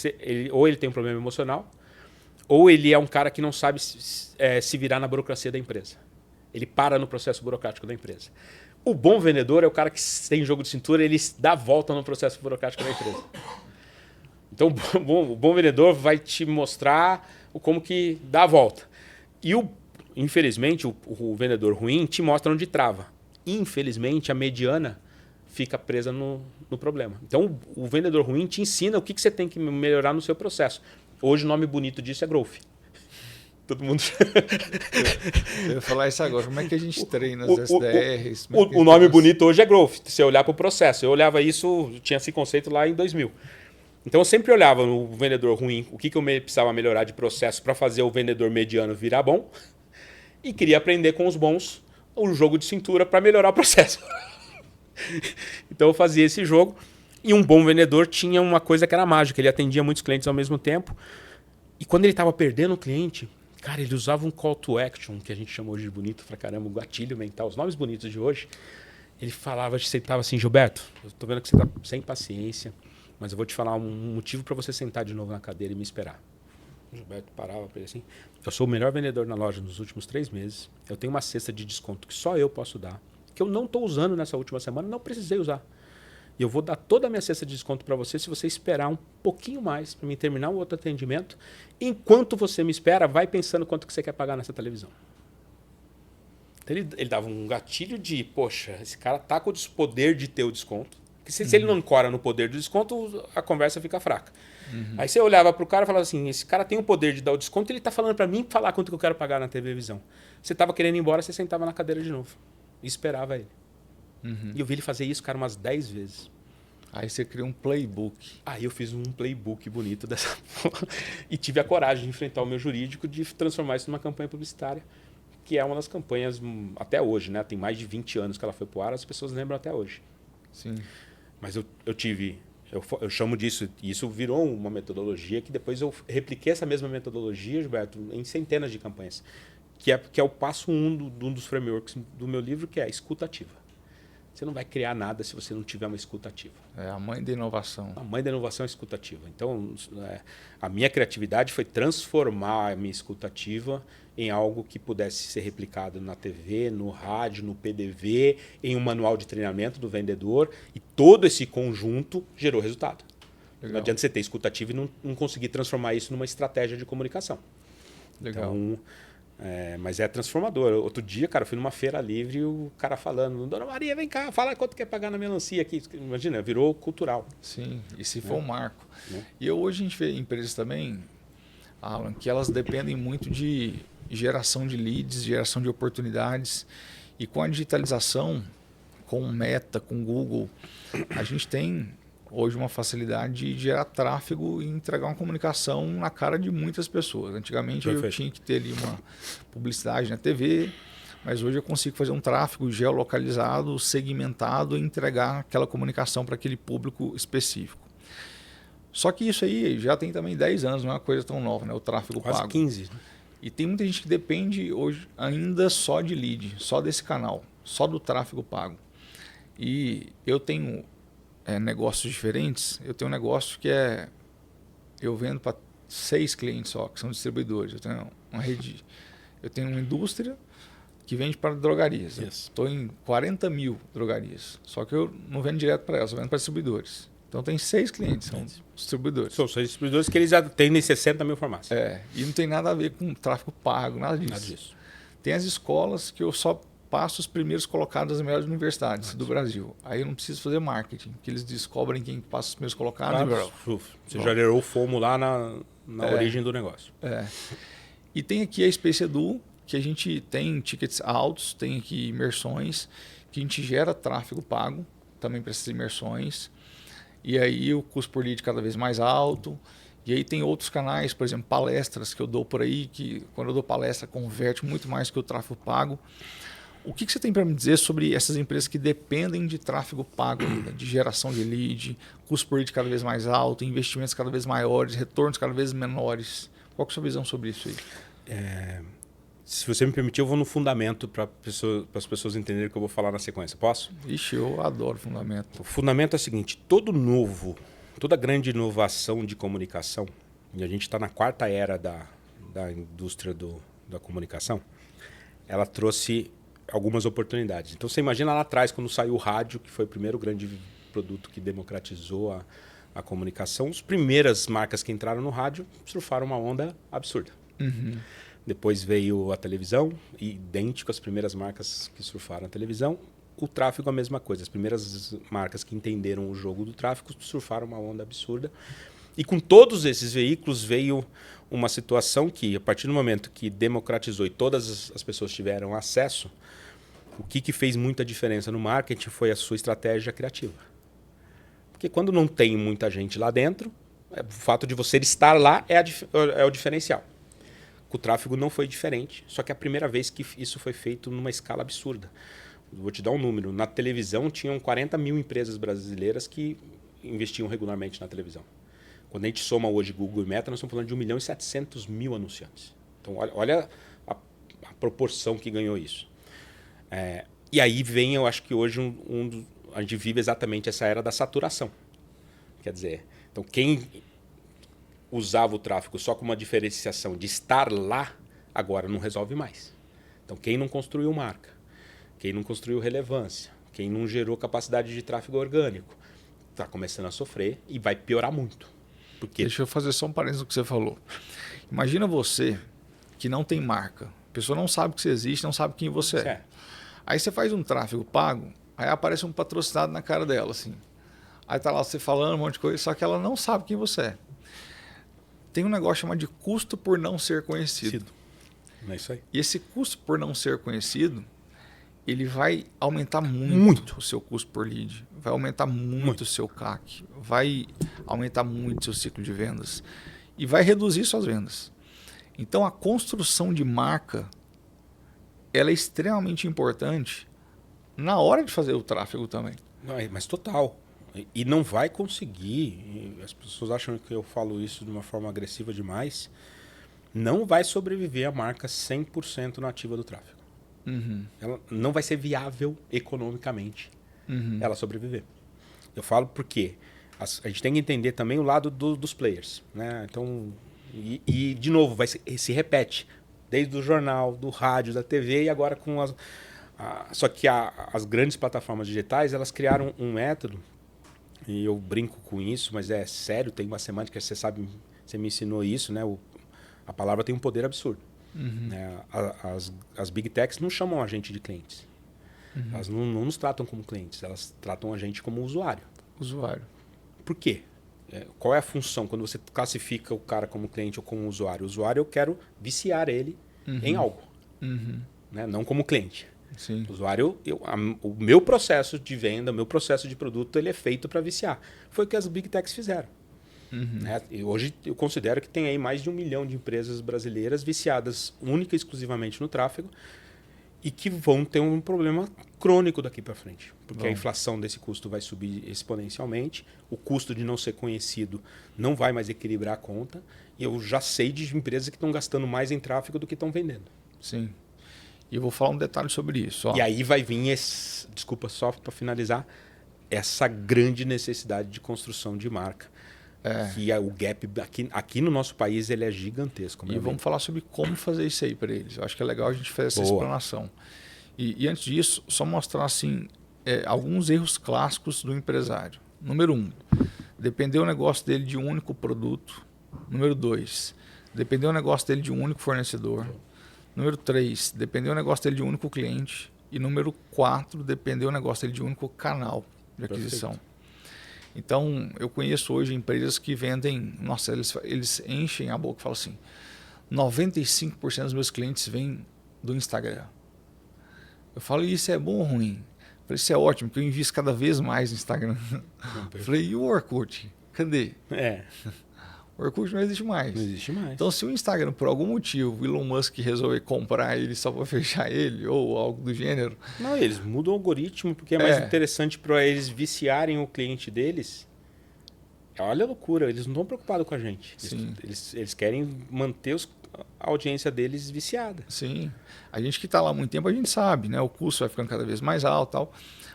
Ou ele tem um problema emocional, ou ele é um cara que não sabe se virar na burocracia da empresa. Ele para no processo burocrático da empresa. O bom vendedor é o cara que tem jogo de cintura, ele dá a volta no processo burocrático da empresa. Então, o bom vendedor vai te mostrar como que dá a volta. E, infelizmente, o vendedor ruim te mostra onde trava. Infelizmente, a mediana fica presa no problema. Então, o vendedor ruim te ensina o que você tem que melhorar no seu processo. Hoje o nome bonito disso é Growth. Todo mundo... Eu ia falar isso agora. Como é que a gente treina as SDRs? O nome bonito hoje é Growth. Se eu olhar para o processo. Eu olhava isso, tinha esse conceito lá em 2000. Então eu sempre olhava no vendedor ruim, o que eu precisava melhorar de processo para fazer o vendedor mediano virar bom. E queria aprender com os bons o jogo de cintura para melhorar o processo. Então eu fazia esse jogo. E um bom vendedor tinha uma coisa que era mágica. Ele atendia muitos clientes ao mesmo tempo. E quando ele estava perdendo o cliente... Cara, ele usava um call to action, que a gente chama hoje de bonito pra caramba, um gatilho mental, os nomes bonitos de hoje. Ele falava, sentava assim, Gilberto, eu tô vendo que você tá sem paciência, mas eu vou te falar um motivo para você sentar de novo na cadeira e me esperar. O Gilberto parava para ele assim, eu sou o melhor vendedor na loja nos últimos 3 meses, eu tenho uma cesta de desconto que só eu posso dar, que eu não estou usando nessa última semana, não precisei usar. E eu vou dar toda a minha cesta de desconto para você se você esperar um pouquinho mais para mim terminar o outro atendimento. Enquanto você me espera, vai pensando quanto que você quer pagar nessa televisão. Então ele dava um gatilho de, poxa, esse cara tá com o poder de ter o desconto. Porque se ele não ancora no poder do desconto, a conversa fica fraca. Aí você olhava para o cara e falava assim, esse cara tem o poder de dar o desconto, ele está falando para mim falar quanto que eu quero pagar na televisão. Você estava querendo ir embora, você sentava na cadeira de novo. E esperava ele. E eu vi ele fazer isso, cara, umas 10 vezes. Aí você cria um playbook. Aí eu fiz um playbook bonito dessa porra. E tive a coragem de enfrentar o meu jurídico de transformar isso numa campanha publicitária, que é uma das campanhas até hoje, né? Tem mais de 20 anos que ela foi pro ar, as pessoas lembram até hoje. Sim. Mas eu chamo disso, e isso virou uma metodologia que depois eu repliquei essa mesma metodologia, Gilberto, em centenas de campanhas, que é o passo 1 de um dos frameworks do meu livro, que é a escuta ativa. Você não vai criar nada se você não tiver uma escuta ativa. É a mãe da inovação. A mãe da inovação é a escuta ativa. Então, a minha criatividade foi transformar a minha escuta ativa em algo que pudesse ser replicado na TV, no rádio, no PDV, em um manual de treinamento do vendedor. E todo esse conjunto gerou resultado. Legal. Não adianta você ter escuta ativa e não conseguir transformar isso numa estratégia de comunicação. Legal. Então, mas é transformador. Outro dia, cara, eu fui numa feira livre e o cara falando, Dona Maria, vem cá, fala quanto quer pagar na melancia aqui. Imagina, virou cultural. Sim, e se for um marco. E hoje a gente vê empresas também, Alan, que elas dependem muito de geração de leads, geração de oportunidades. E com a digitalização, com o Meta, com o Google, a gente tem hoje uma facilidade de gerar tráfego e entregar uma comunicação na cara de muitas pessoas. Antigamente eu tinha que ter ali uma publicidade na TV, mas hoje eu consigo fazer um tráfego geolocalizado, segmentado e entregar aquela comunicação para aquele público específico. Só que isso aí já tem também 10 anos, não é uma coisa tão nova, né? O tráfego quase pago. 15. E tem muita gente que depende hoje ainda só de lead, só desse canal, só do tráfego pago. E eu tenho negócios diferentes. Eu tenho um negócio que eu vendo para 6 clientes só, que são distribuidores. Eu tenho uma rede, eu tenho uma indústria que vende para drogarias. Estou em 40 mil drogarias. Só que eu não vendo direto para elas, eu vendo para distribuidores. Então tem 6 clientes, são distribuidores. São 6 distribuidores que eles já têm 60 mil farmácias. E não tem nada a ver com tráfego pago, nada disso. Nada disso. Tem as escolas que eu só passo os primeiros colocados das melhores universidades do Brasil. Aí eu não preciso fazer marketing, que eles descobrem quem passa os primeiros colocados. Você já gerou FOMO lá na origem do negócio. E tem aqui a Space Edu, que a gente tem tickets altos, tem aqui imersões, que a gente gera tráfego pago, também para essas imersões. E aí o custo por lead cada vez mais alto. E aí tem outros canais, por exemplo, palestras que eu dou por aí, que quando eu dou palestra converte muito mais que o tráfego pago. O que você tem para me dizer sobre essas empresas que dependem de tráfego pago ainda, de geração de lead, custo por lead cada vez mais alto, investimentos cada vez maiores, retornos cada vez menores? Qual que é a sua visão sobre isso aí? Se você me permitir, eu vou no fundamento para as pessoas entenderem o que eu vou falar na sequência. Posso? Ixi, eu adoro fundamento. O fundamento é o seguinte, toda grande inovação de comunicação, e a gente está na 4ª era da indústria da comunicação, ela trouxe algumas oportunidades. Então você imagina lá atrás, quando saiu o rádio, que foi o primeiro grande produto que democratizou a comunicação, as primeiras marcas que entraram no rádio surfaram uma onda absurda. Depois veio a televisão, idêntico às primeiras marcas que surfaram a televisão. O tráfego a mesma coisa. As primeiras marcas que entenderam o jogo do tráfego surfaram uma onda absurda. E com todos esses veículos veio uma situação que, a partir do momento que democratizou e todas as pessoas tiveram acesso, o que fez muita diferença no marketing foi a sua estratégia criativa. Porque quando não tem muita gente lá dentro, o fato de você estar lá é o diferencial. Com o tráfego não foi diferente, só que é a primeira vez que isso foi feito numa escala absurda. Vou te dar um número. Na televisão, tinham 40 mil empresas brasileiras que investiam regularmente na televisão. Quando a gente soma hoje Google e Meta, nós estamos falando de 1.700.000 anunciantes. Então, olha a proporção que ganhou isso. E aí vem, eu acho que hoje, a gente vive exatamente essa era da saturação. Quer dizer, então quem usava o tráfego só com uma diferenciação de estar lá, agora não resolve mais. Então, quem não construiu marca, quem não construiu relevância, quem não gerou capacidade de tráfego orgânico, está começando a sofrer e vai piorar muito. Porque... Deixa eu fazer só um parênteses no que você falou. Imagina você que não tem marca. A pessoa não sabe que você existe, não sabe quem você é. Aí você faz um tráfego pago, aí aparece um patrocinado na cara dela, assim. Aí tá lá você falando um monte de coisa, só que ela não sabe quem você é. Tem um negócio chamado de custo por não ser conhecido. É isso aí. E esse custo por não ser conhecido, ele vai aumentar muito o seu custo por lead, vai aumentar muito o seu CAC, vai aumentar muito o seu ciclo de vendas e vai reduzir suas vendas. Então, a construção de marca, ela é extremamente importante na hora de fazer o tráfego também. Mas total. E não vai conseguir, as pessoas acham que eu falo isso de uma forma agressiva demais, não vai sobreviver a marca 100% nativa do tráfego. Uhum. Ela não vai ser viável economicamente ela sobreviver. Eu falo porque a gente tem que entender também o lado dos players, né? Então, de novo, se repete desde o jornal, do rádio, da TV e agora com só que as grandes plataformas digitais, elas criaram um método, e eu brinco com isso, mas é sério, tem uma semântica, você sabe, você me ensinou isso, né? A palavra tem um poder absurdo. Né? As big techs não chamam a gente de clientes. Elas não nos tratam como clientes, elas tratam a gente como usuário. Por quê? Qual é a função quando você classifica o cara como cliente ou como usuário? O usuário, eu quero viciar ele em algo, né? Não como cliente. Sim. O usuário, o meu processo de venda, o meu processo de produto, ele é feito para viciar. Foi o que as big techs fizeram. Né? E hoje eu considero que tem aí mais de 1 milhão de empresas brasileiras viciadas única e exclusivamente no tráfego e que vão ter um problema crônico daqui para frente. Porque a inflação desse custo vai subir exponencialmente, o custo de não ser conhecido não vai mais equilibrar a conta e eu já sei de empresas que estão gastando mais em tráfego do que estão vendendo. Sim. E eu vou falar um detalhe sobre isso. Ó. E aí vai vir, desculpa, só para finalizar, essa grande necessidade de construção de marca. Que o gap aqui no nosso país ele é gigantesco. E vamos falar sobre como fazer isso aí para eles. Eu acho que é legal a gente fazer essa explanação. E antes disso, só mostrar assim, alguns erros clássicos do empresário. Número 1, depender o negócio dele de um único produto. Número 2, depender o negócio dele de um único fornecedor. Número 3, depender o negócio dele de um único cliente. E número 4, depender o negócio dele de um único canal de aquisição. Perfeito. Então, eu conheço hoje empresas que vendem... Nossa, eles enchem a boca e falam assim, 95% dos meus clientes vêm do Instagram. Eu falo, isso é bom ou ruim? Eu falei, isso é ótimo, porque eu invisto cada vez mais no Instagram. Eu falei, e o Orkut? Cadê? O Orkut não existe mais. Não existe mais. Então, se o Instagram, por algum motivo, o Elon Musk resolver comprar ele só para fechar ele, ou algo do gênero... Não, eles mudam o algoritmo porque é mais interessante para eles viciarem o cliente deles. Olha a loucura, eles não estão preocupados com a gente. Eles querem manter a audiência deles viciada. Sim. A gente que está lá há muito tempo, a gente sabe, né? O custo vai ficando cada vez mais alto e tal.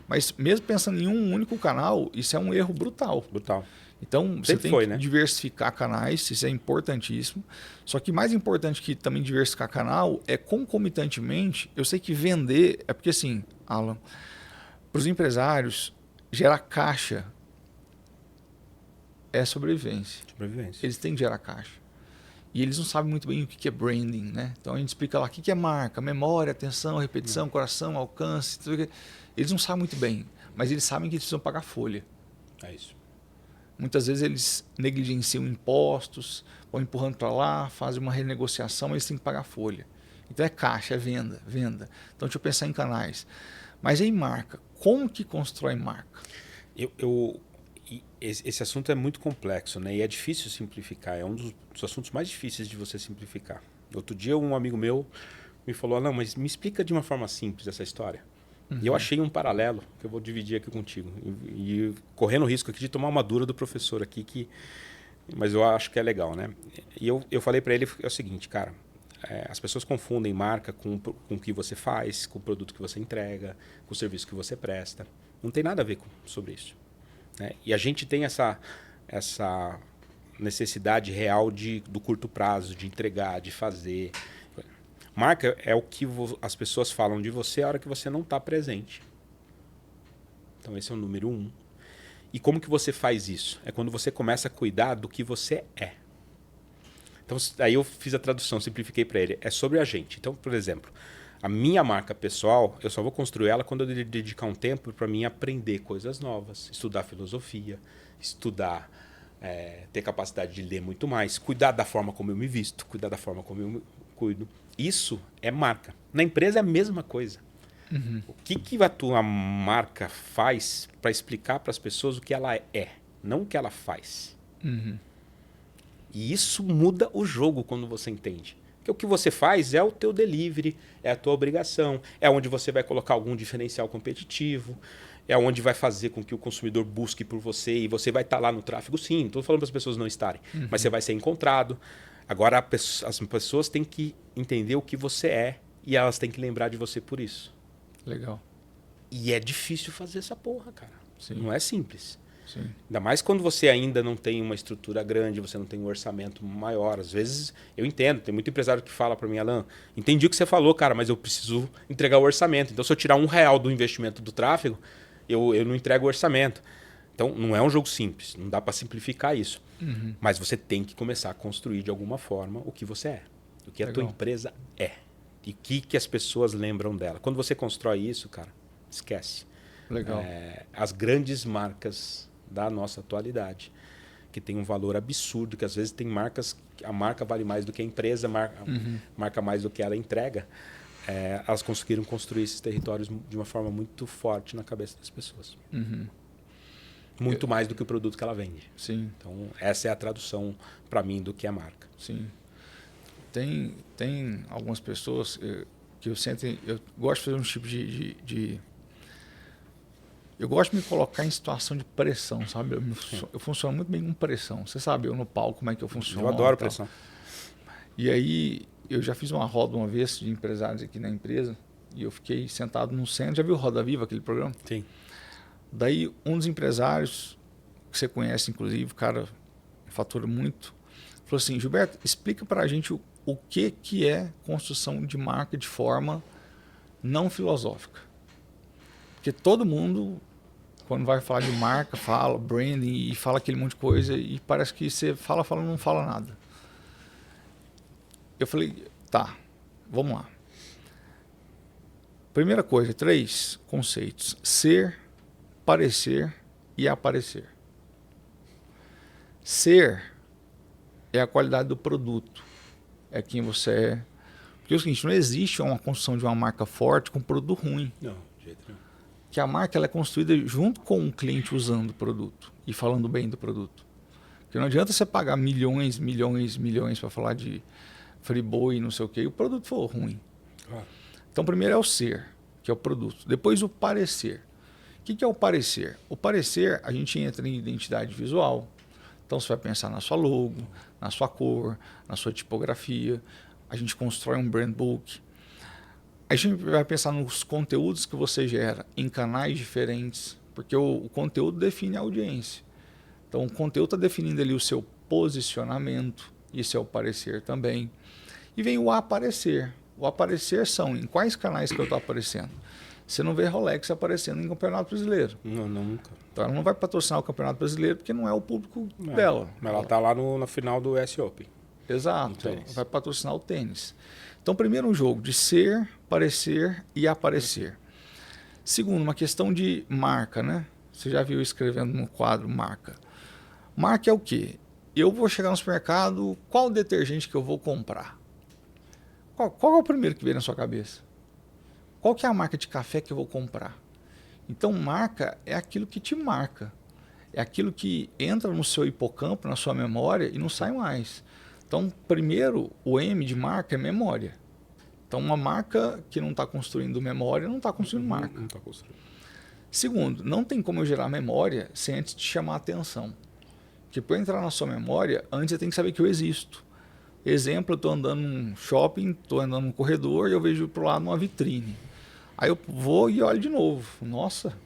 Mas mesmo pensando em um único canal, isso é um erro brutal. Brutal. Então, você tem que diversificar canais, isso é importantíssimo. Só que mais importante que também diversificar canal é concomitantemente, eu sei que vender, é porque assim, Alan, para os empresários, gerar caixa é sobrevivência. Eles têm que gerar caixa. E eles não sabem muito bem o que é branding, né? Então a gente explica lá o que é marca, memória, atenção, repetição, coração, alcance, tudo. Eles não sabem muito bem, mas eles sabem que eles precisam pagar folha. É isso. Muitas vezes eles negligenciam impostos, vão empurrando para lá, fazem uma renegociação, eles têm que pagar folha. Então é caixa, é venda, venda. Então deixa eu pensar em canais. Mas em marca, como que constrói marca? Esse assunto é muito complexo, né? E é difícil simplificar. É um dos assuntos mais difíceis de você simplificar. Outro dia um amigo meu me falou, não, mas me explica de uma forma simples essa história. E eu achei um paralelo que eu vou dividir aqui contigo. E correndo o risco aqui de tomar uma dura do professor aqui, mas eu acho que é legal, né? E eu falei para ele é o seguinte, cara, as pessoas confundem marca com o que você faz, com o produto que você entrega, com o serviço que você presta. Não tem nada a ver sobre isso. Né? E a gente tem essa necessidade real do curto prazo, de entregar, de fazer. Marca é o que as pessoas falam de você a hora que você não está presente. Então esse é o número 1. E como que você faz isso? É quando você começa a cuidar do que você é. Então aí eu fiz a tradução, simplifiquei para ele. É sobre a gente. Então, por exemplo, a minha marca pessoal, eu só vou construir ela quando eu dedicar um tempo para mim aprender coisas novas, estudar filosofia, estudar, ter capacidade de ler muito mais, cuidar da forma como eu me visto, cuidar da forma como eu me cuido. Isso é marca. Na empresa é a mesma coisa. O que a tua marca faz para explicar para as pessoas o que ela é, não o que ela faz. E isso muda o jogo quando você entende. Porque o que você faz é o teu delivery, é a tua obrigação, é onde você vai colocar algum diferencial competitivo, é onde vai fazer com que o consumidor busque por você e você vai estar lá no tráfego, sim. Não estou falando para as pessoas não estarem, mas você vai ser encontrado. Agora as pessoas têm que entender o que você é e elas têm que lembrar de você por isso. Legal. E é difícil fazer essa porra, cara. Sim. Não é simples. Sim. Ainda mais quando você ainda não tem uma estrutura grande, você não tem um orçamento maior. Às vezes, eu entendo, tem muito empresário que fala para mim, Alan, entendi o que você falou, cara, mas eu preciso entregar o orçamento. Então, se eu tirar R$1 do investimento do tráfego, eu não entrego o orçamento. Então, não é um jogo simples, não dá para simplificar isso. Mas você tem que começar a construir de alguma forma o que você é, o que a tua empresa é. E o que as pessoas lembram dela. Quando você constrói isso, cara, esquece. Legal. As grandes marcas da nossa atualidade, que tem um valor absurdo, que às vezes tem marcas, a marca vale mais do que a empresa, marca mais do que ela entrega, elas conseguiram construir esses territórios de uma forma muito forte na cabeça das pessoas. Muito mais do que o produto que ela vende. Sim. Então, essa é a tradução para mim do que é marca. Sim. Tem algumas pessoas que eu gosto de fazer um tipo eu gosto de me colocar em situação de pressão, sabe? Eu funciono muito bem com pressão. Você sabe, eu no palco, como é que eu funciono. Eu adoro pressão. E aí, eu já fiz uma roda uma vez de empresários aqui na empresa e eu fiquei sentado no centro. Já viu Roda Viva, aquele programa? Sim. Daí, um dos empresários, que você conhece, inclusive, o cara fatura muito, falou assim, Gilberto, explica pra gente o que é construção de marca de forma não filosófica. Porque todo mundo, quando vai falar de marca, fala branding e fala aquele monte de coisa e parece que você fala, não fala nada. Eu falei, tá, vamos lá. Primeira coisa, 3 conceitos. Ser, parecer e aparecer. Ser é a qualidade do produto. É quem você é. Porque é o seguinte, não existe uma construção de uma marca forte com produto ruim. Não, de jeito nenhum. Que a marca ela é construída junto com o cliente usando o produto e falando bem do produto. Porque não adianta você pagar milhões para falar de Friboi e não sei o que, e o produto for ruim. Claro. Então, primeiro é o ser, que é o produto. Depois o parecer. O que é o parecer? O parecer, a gente entra em identidade visual. Então, você vai pensar na sua logo, na sua cor, na sua tipografia. A gente constrói um brand book. A gente vai pensar nos conteúdos que você gera em canais diferentes, porque o conteúdo define a audiência. Então, o conteúdo está definindo ali o seu posicionamento, isso é o parecer também. E vem o aparecer. O aparecer são em quais canais que eu estou aparecendo. Você não vê Rolex aparecendo em Campeonato Brasileiro. Não, nunca. Então, ela não vai patrocinar o Campeonato Brasileiro porque não é o público dela. Mas ela está lá no final do US Open. Exato. Ela vai patrocinar o tênis. Então, primeiro um jogo de ser, parecer e aparecer. Segundo, uma questão de marca, né? Você já viu escrevendo no quadro marca. Marca é o quê? Eu vou chegar no supermercado, qual detergente que eu vou comprar? Qual é o primeiro que vem na sua cabeça? Qual que é a marca de café que eu vou comprar? Então, marca é aquilo que te marca. É aquilo que entra no seu hipocampo, na sua memória e não sai mais. Então, primeiro, o M de marca é memória. Então, uma marca que não está construindo memória não está construindo marca. Não está construindo. Segundo, não tem como eu gerar memória sem antes te chamar a atenção. Porque para eu entrar na sua memória, antes você tem que saber que eu existo. Exemplo, eu estou andando num shopping, estou andando num corredor e eu vejo para o lado uma vitrine. Aí eu vou e olho de novo. Nossa,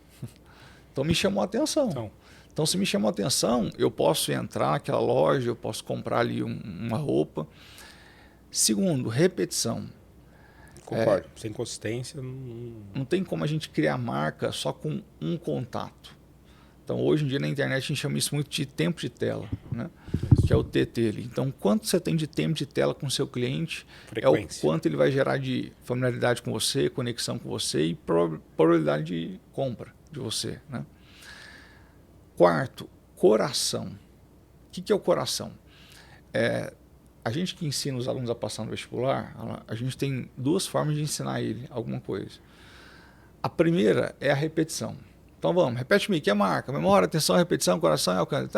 então me chamou a atenção. Então, se me chamou a atenção, eu posso entrar naquela loja, eu posso comprar ali uma roupa. Segundo, repetição. Concordo. Sem consistência. Não tem como a gente criar marca só com um contato. Então, hoje em dia na internet a gente chama isso muito de tempo de tela, né? Que é o TT ali. Então, quanto você tem de tempo de tela com o seu cliente é o quanto ele vai gerar de familiaridade com você, conexão com você e probabilidade de compra de você, né? Quarto, coração. O que é o coração? A gente que ensina os alunos a passar no vestibular, a gente tem duas formas de ensinar ele alguma coisa. A primeira é a repetição. Então vamos, repete-me, que é marca, memória, atenção, repetição, coração e alcance.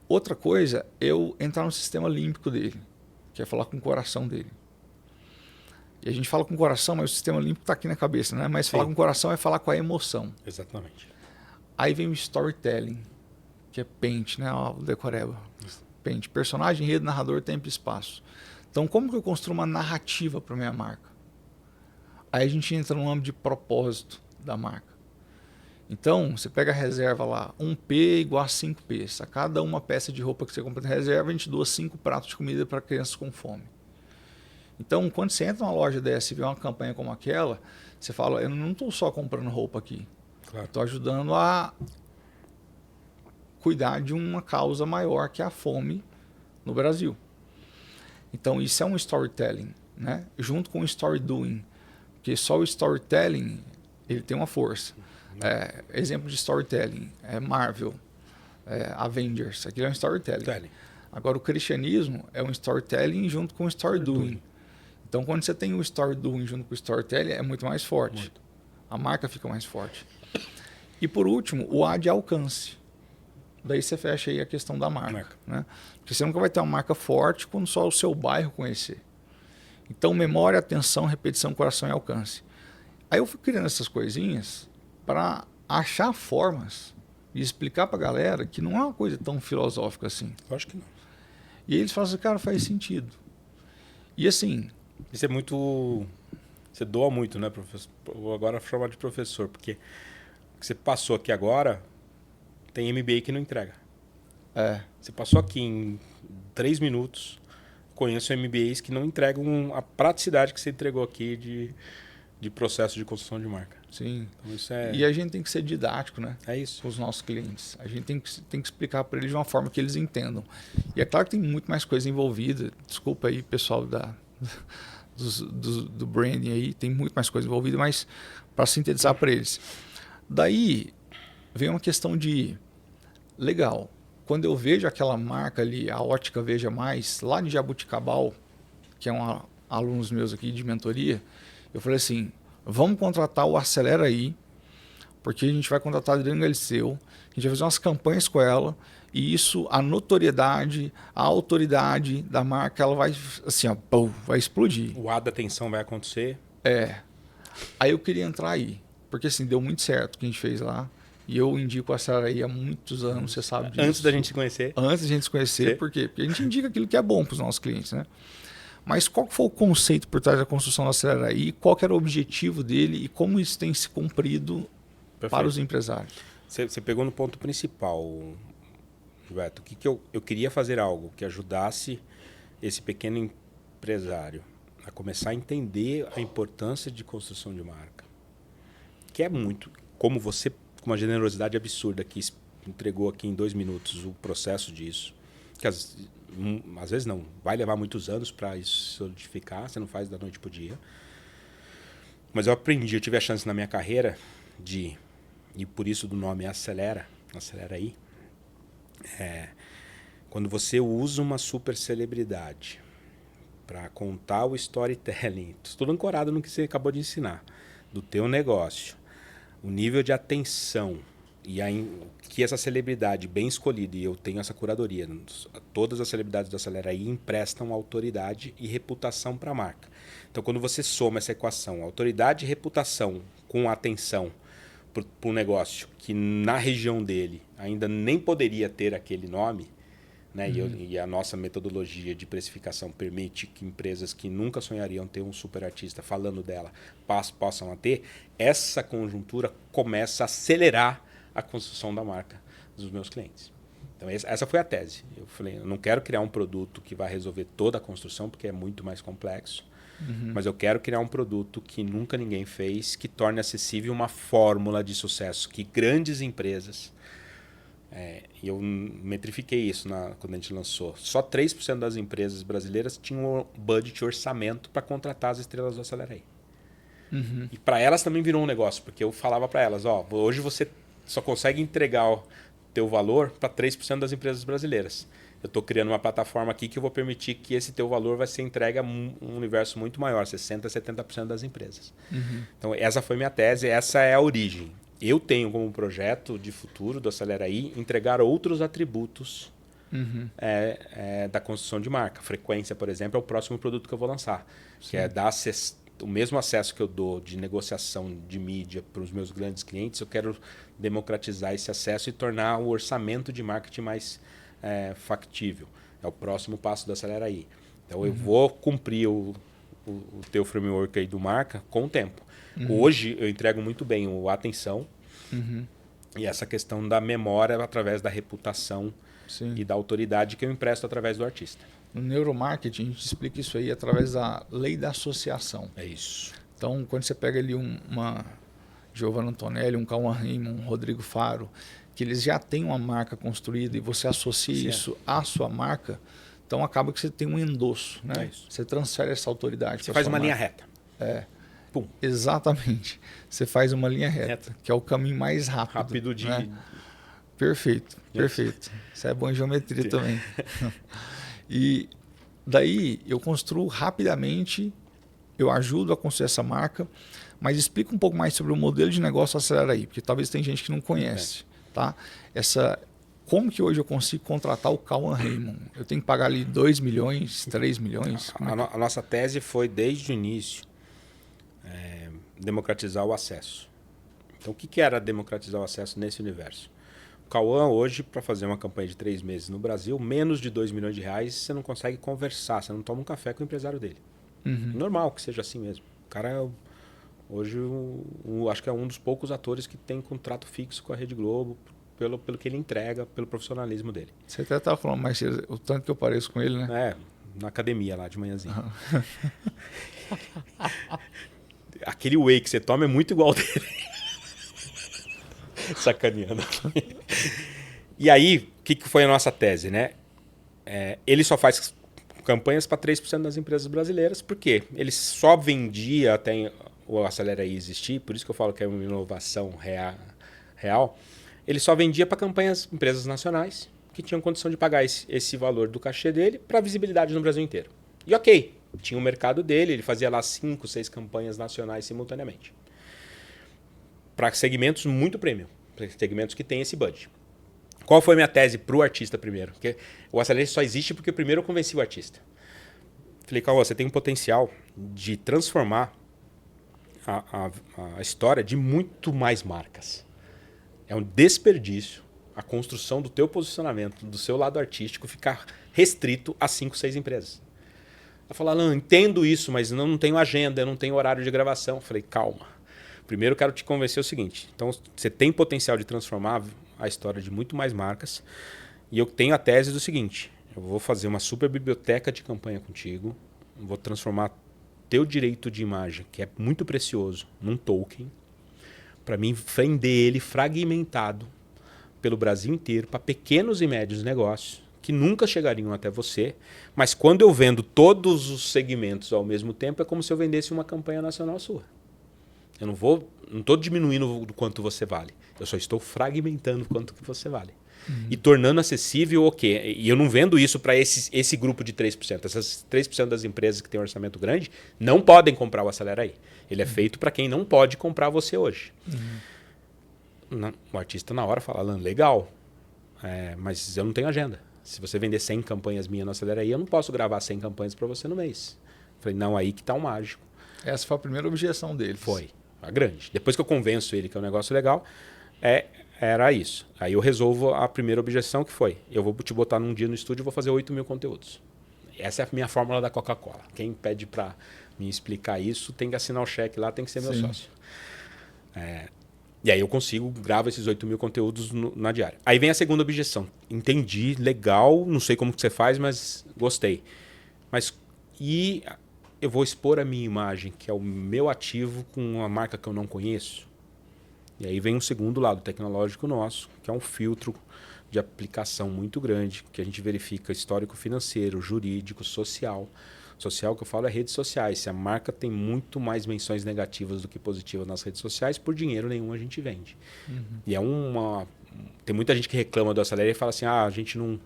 Outra coisa é eu entrar no sistema límbico dele, que é falar com o coração dele. E a gente fala com o coração, mas o sistema límbico está aqui na cabeça, né? Mas falar com o coração é falar com a emoção. Exatamente. Aí vem o storytelling, que é Paint, né? O decoreba. Paint, personagem, enredo, narrador, tempo e espaço. Então, como que eu construo uma narrativa para minha marca? Aí a gente entra no âmbito de propósito da marca. Então, você pega a reserva lá, 1P igual a 5P. A cada uma peça de roupa que você compra na reserva, a gente doa 5 pratos de comida para crianças com fome. Então, quando você entra numa loja dessa e vê uma campanha como aquela, você fala, eu não estou só comprando roupa aqui. Claro. Estou ajudando a cuidar de uma causa maior que é a fome no Brasil. Então, isso é um storytelling, né? Junto com o story doing. Porque só o storytelling ele tem uma força. Exemplo de storytelling é Marvel, Avengers, aquilo é um storytelling. Agora o cristianismo é um storytelling junto com o story doing. Então quando você tem o story doing junto com o storytelling é muito mais forte. A marca fica mais forte. E por último, o A de alcance. Daí você fecha aí a questão da marca. Né? Porque você nunca vai ter uma marca forte quando só o seu bairro conhecer. Então memória, atenção, repetição, coração e alcance. Aí eu fui criando essas coisinhas para achar formas de explicar para a galera que não é uma coisa tão filosófica assim. Eu acho que não. E eles falam assim, cara, faz sentido. E assim... Isso é muito... Você doa muito, né, professor? Vou agora chamar de professor, porque o que você passou aqui agora tem MBA que não entrega. Você passou aqui em 3 minutos, conheço MBAs que não entregam a praticidade que você entregou aqui de processo de construção de marca. Sim. Então, isso E a gente tem que ser didático, né? É isso. Com os nossos clientes. A gente tem que explicar para eles de uma forma que eles entendam. E é claro que tem muito mais coisa envolvida. Desculpa aí, pessoal do branding aí, tem muito mais coisa envolvida, mas para sintetizar para eles. Daí vem uma questão de, legal, quando eu vejo aquela marca ali, a Ótica Veja Mais, lá de Jabuticabal, que é um alunos meus aqui de mentoria, eu falei assim, vamos contratar o Acelera aí, porque a gente vai contratar a Adriana Galisteu, a gente vai fazer umas campanhas com ela, e isso, a notoriedade, a autoridade da marca, ela vai assim, ó, pum, vai explodir. O A da atenção vai acontecer. Aí eu queria entrar aí, porque assim, deu muito certo o que a gente fez lá, e eu indico a Acelera aí há muitos anos, você sabe disso. Antes da gente se conhecer. Antes da gente se conhecer, por quê? Porque a gente indica aquilo que é bom para os nossos clientes, né? Mas qual foi o conceito por trás da construção da Acelera aí? Qual que era o objetivo dele e como isso tem se cumprido para os empresários? Você pegou no ponto principal, Gilberto. Que eu queria fazer algo que ajudasse esse pequeno empresário a começar a entender a importância de construção de marca. Que é muito, como você, com uma generosidade absurda que entregou aqui em 2 minutos o processo disso, que às vezes não, vai levar muitos anos para isso solidificar, você não faz da noite para o dia. Mas eu aprendi, eu tive a chance na minha carreira e por isso do nome Acelera aí, Quando você usa uma super celebridade para contar o storytelling, tudo ancorado no que você acabou de ensinar, do teu negócio, o nível de atenção que essa celebridade bem escolhida, e eu tenho essa curadoria, todas as celebridades da Acelera.ai emprestam autoridade e reputação para a marca. Então, quando você soma essa equação, autoridade e reputação com atenção para um negócio que na região dele ainda nem poderia ter aquele nome, né? E a nossa metodologia de precificação permite que empresas que nunca sonhariam ter um super artista falando dela possam a ter, essa conjuntura começa a acelerar a construção da marca dos meus clientes. Então essa foi a tese. Eu falei, eu não quero criar um produto que vai resolver toda a construção, porque é muito mais complexo, mas eu quero criar um produto que nunca ninguém fez, que torne acessível uma fórmula de sucesso que grandes empresas... E eu metrifiquei isso quando a gente lançou. Só 3% das empresas brasileiras tinham budget, orçamento para contratar as estrelas do Acelera.ai. E para elas também virou um negócio, porque eu falava para elas, hoje você só consegue entregar o teu valor para 3% das empresas brasileiras. Eu estou criando uma plataforma aqui que eu vou permitir que esse teu valor vai ser entregue a um universo muito maior, 60%, 70% das empresas. Então essa foi minha tese, essa é a origem. Eu tenho como projeto de futuro do Acelera.ai entregar outros atributos da construção de marca. Frequência, por exemplo, é o próximo produto que eu vou lançar. Sim. Que é dar o mesmo acesso que eu dou de negociação de mídia para os meus grandes clientes, eu quero democratizar esse acesso e tornar o orçamento de marketing mais factível. É o próximo passo do Acelera.ai. Então eu vou cumprir o teu framework aí do marca com o tempo. Hoje eu entrego muito bem o atenção e essa questão da memória através da reputação e da autoridade que eu empresto através do artista. No neuromarketing, a gente explica isso aí através da lei da associação. É isso. Então, quando você pega ali uma Giovanna Antonelli, um Cauã Raymond, um Rodrigo Faro, que eles já têm uma marca construída e você associa isso à sua marca, então acaba que você tem um endosso, né? Você transfere essa autoridade. Você faz uma linha reta. Pum. Exatamente. Você faz uma linha reta, que é o caminho mais rápido. Rápido de... Né? Perfeito, perfeito. Isso é bom em geometria também. E daí eu construo rapidamente, eu ajudo a construir essa marca, mas explica um pouco mais sobre o modelo de negócio Acelera.ai, porque talvez tem gente que não conhece. Tá? Como que hoje eu consigo contratar o Cauã Raymond? Eu tenho que pagar ali 2 milhões, 3 milhões? A nossa tese foi, desde o início, democratizar o acesso. Então, o que era democratizar o acesso nesse universo? O Cauã, hoje, para fazer uma campanha de 3 meses no Brasil, menos de 2 milhões de reais, você não consegue conversar, você não toma um café com o empresário dele. Normal que seja assim mesmo. O cara, hoje, acho que é um dos poucos atores que tem contrato fixo com a Rede Globo, pelo que ele entrega, pelo profissionalismo dele. Você até estava falando mais cedo, o tanto que eu pareço com ele, né? Na academia lá, de manhãzinha. Aquele whey que você toma é muito igual dele. Sacaneando. E aí, o que foi a nossa tese, né? Ele só faz campanhas para 3% das empresas brasileiras, porque ele só vendia até o Acelera.ai existir, por isso que eu falo que é uma inovação real. Ele só vendia para empresas nacionais que tinham condição de pagar esse valor do cachê dele para visibilidade no Brasil inteiro. E ok, tinha o mercado dele, ele fazia lá 5, 6 campanhas nacionais simultaneamente. Para segmentos muito premium, para segmentos que têm esse budget. Qual foi a minha tese para o artista primeiro? Porque o Acelera só existe porque primeiro eu convenci o artista. Falei, Cauã, você tem um potencial de transformar a história de muito mais marcas. É um desperdício a construção do teu posicionamento, do seu lado artístico, ficar restrito a 5, 6 empresas. Ela falou, não, entendo isso, mas não tenho agenda, eu não tenho horário de gravação. Eu falei, calma. Primeiro eu quero te convencer o seguinte. Então, você tem potencial de transformar a história de muito mais marcas. E eu tenho a tese do seguinte. Eu vou fazer uma super biblioteca de campanha contigo. Vou transformar teu direito de imagem, que é muito precioso, num token. Para mim, vender ele fragmentado pelo Brasil inteiro para pequenos e médios negócios que nunca chegariam até você, mas quando eu vendo todos os segmentos ao mesmo tempo, é como se eu vendesse uma campanha nacional sua. Eu não estou diminuindo o quanto você vale, eu só estou fragmentando o quanto que você vale. e tornando acessível o quê? E eu não vendo isso para esse grupo de 3%. Essas 3% das empresas que têm um orçamento grande não podem comprar o Acelera Aí. Ele é feito para quem não pode comprar você hoje. O artista na hora fala, Alan, legal, mas eu não tenho agenda. Se você vender 100 campanhas minhas no Acelera Aí, eu não posso gravar 100 campanhas para você no mês. Falei, não, aí que está o mágico. Essa foi a primeira objeção dele. Foi, a grande. Depois que eu convenço ele que é um negócio legal, era isso. Aí eu resolvo a primeira objeção, que foi, eu vou te botar num dia no estúdio e vou fazer 8 mil conteúdos. Essa é a minha fórmula da Coca-Cola. Quem pede para me explicar isso tem que assinar o cheque lá, tem que ser meu sócio. E aí eu consigo, gravo esses 8 mil conteúdos na diária. Aí vem a segunda objeção. Entendi, legal, não sei como que você faz, mas gostei. Mas e eu vou expor a minha imagem, que é o meu ativo, com uma marca que eu não conheço? E aí vem um segundo lado tecnológico nosso, que é um filtro de aplicação muito grande, que a gente verifica histórico financeiro, jurídico, social. Social que eu falo é redes sociais. Se a marca tem muito mais menções negativas do que positivas nas redes sociais, por dinheiro nenhum a gente vende. E tem muita gente que reclama do Acelera e fala assim, a gente não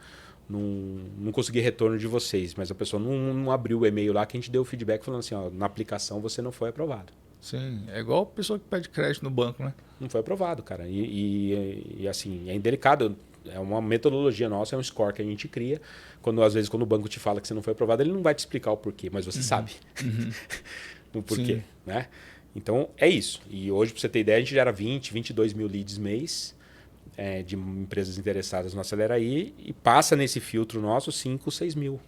consegui retorno de vocês, mas a pessoa não abriu o e-mail lá que a gente deu o feedback falando assim, na aplicação você não foi aprovado. Sim, é igual a pessoa que pede crédito no banco, né? Não foi aprovado, cara. E assim, é indelicado. É uma metodologia nossa, é um score que a gente cria. Às vezes, quando o banco te fala que você não foi aprovado, ele não vai te explicar o porquê, mas você sabe o porquê. Né? Então, é isso. E hoje, para você ter ideia, a gente gera 22 mil leads mês de empresas interessadas no Acelera Aí e passa nesse filtro nosso 5, 6 mil.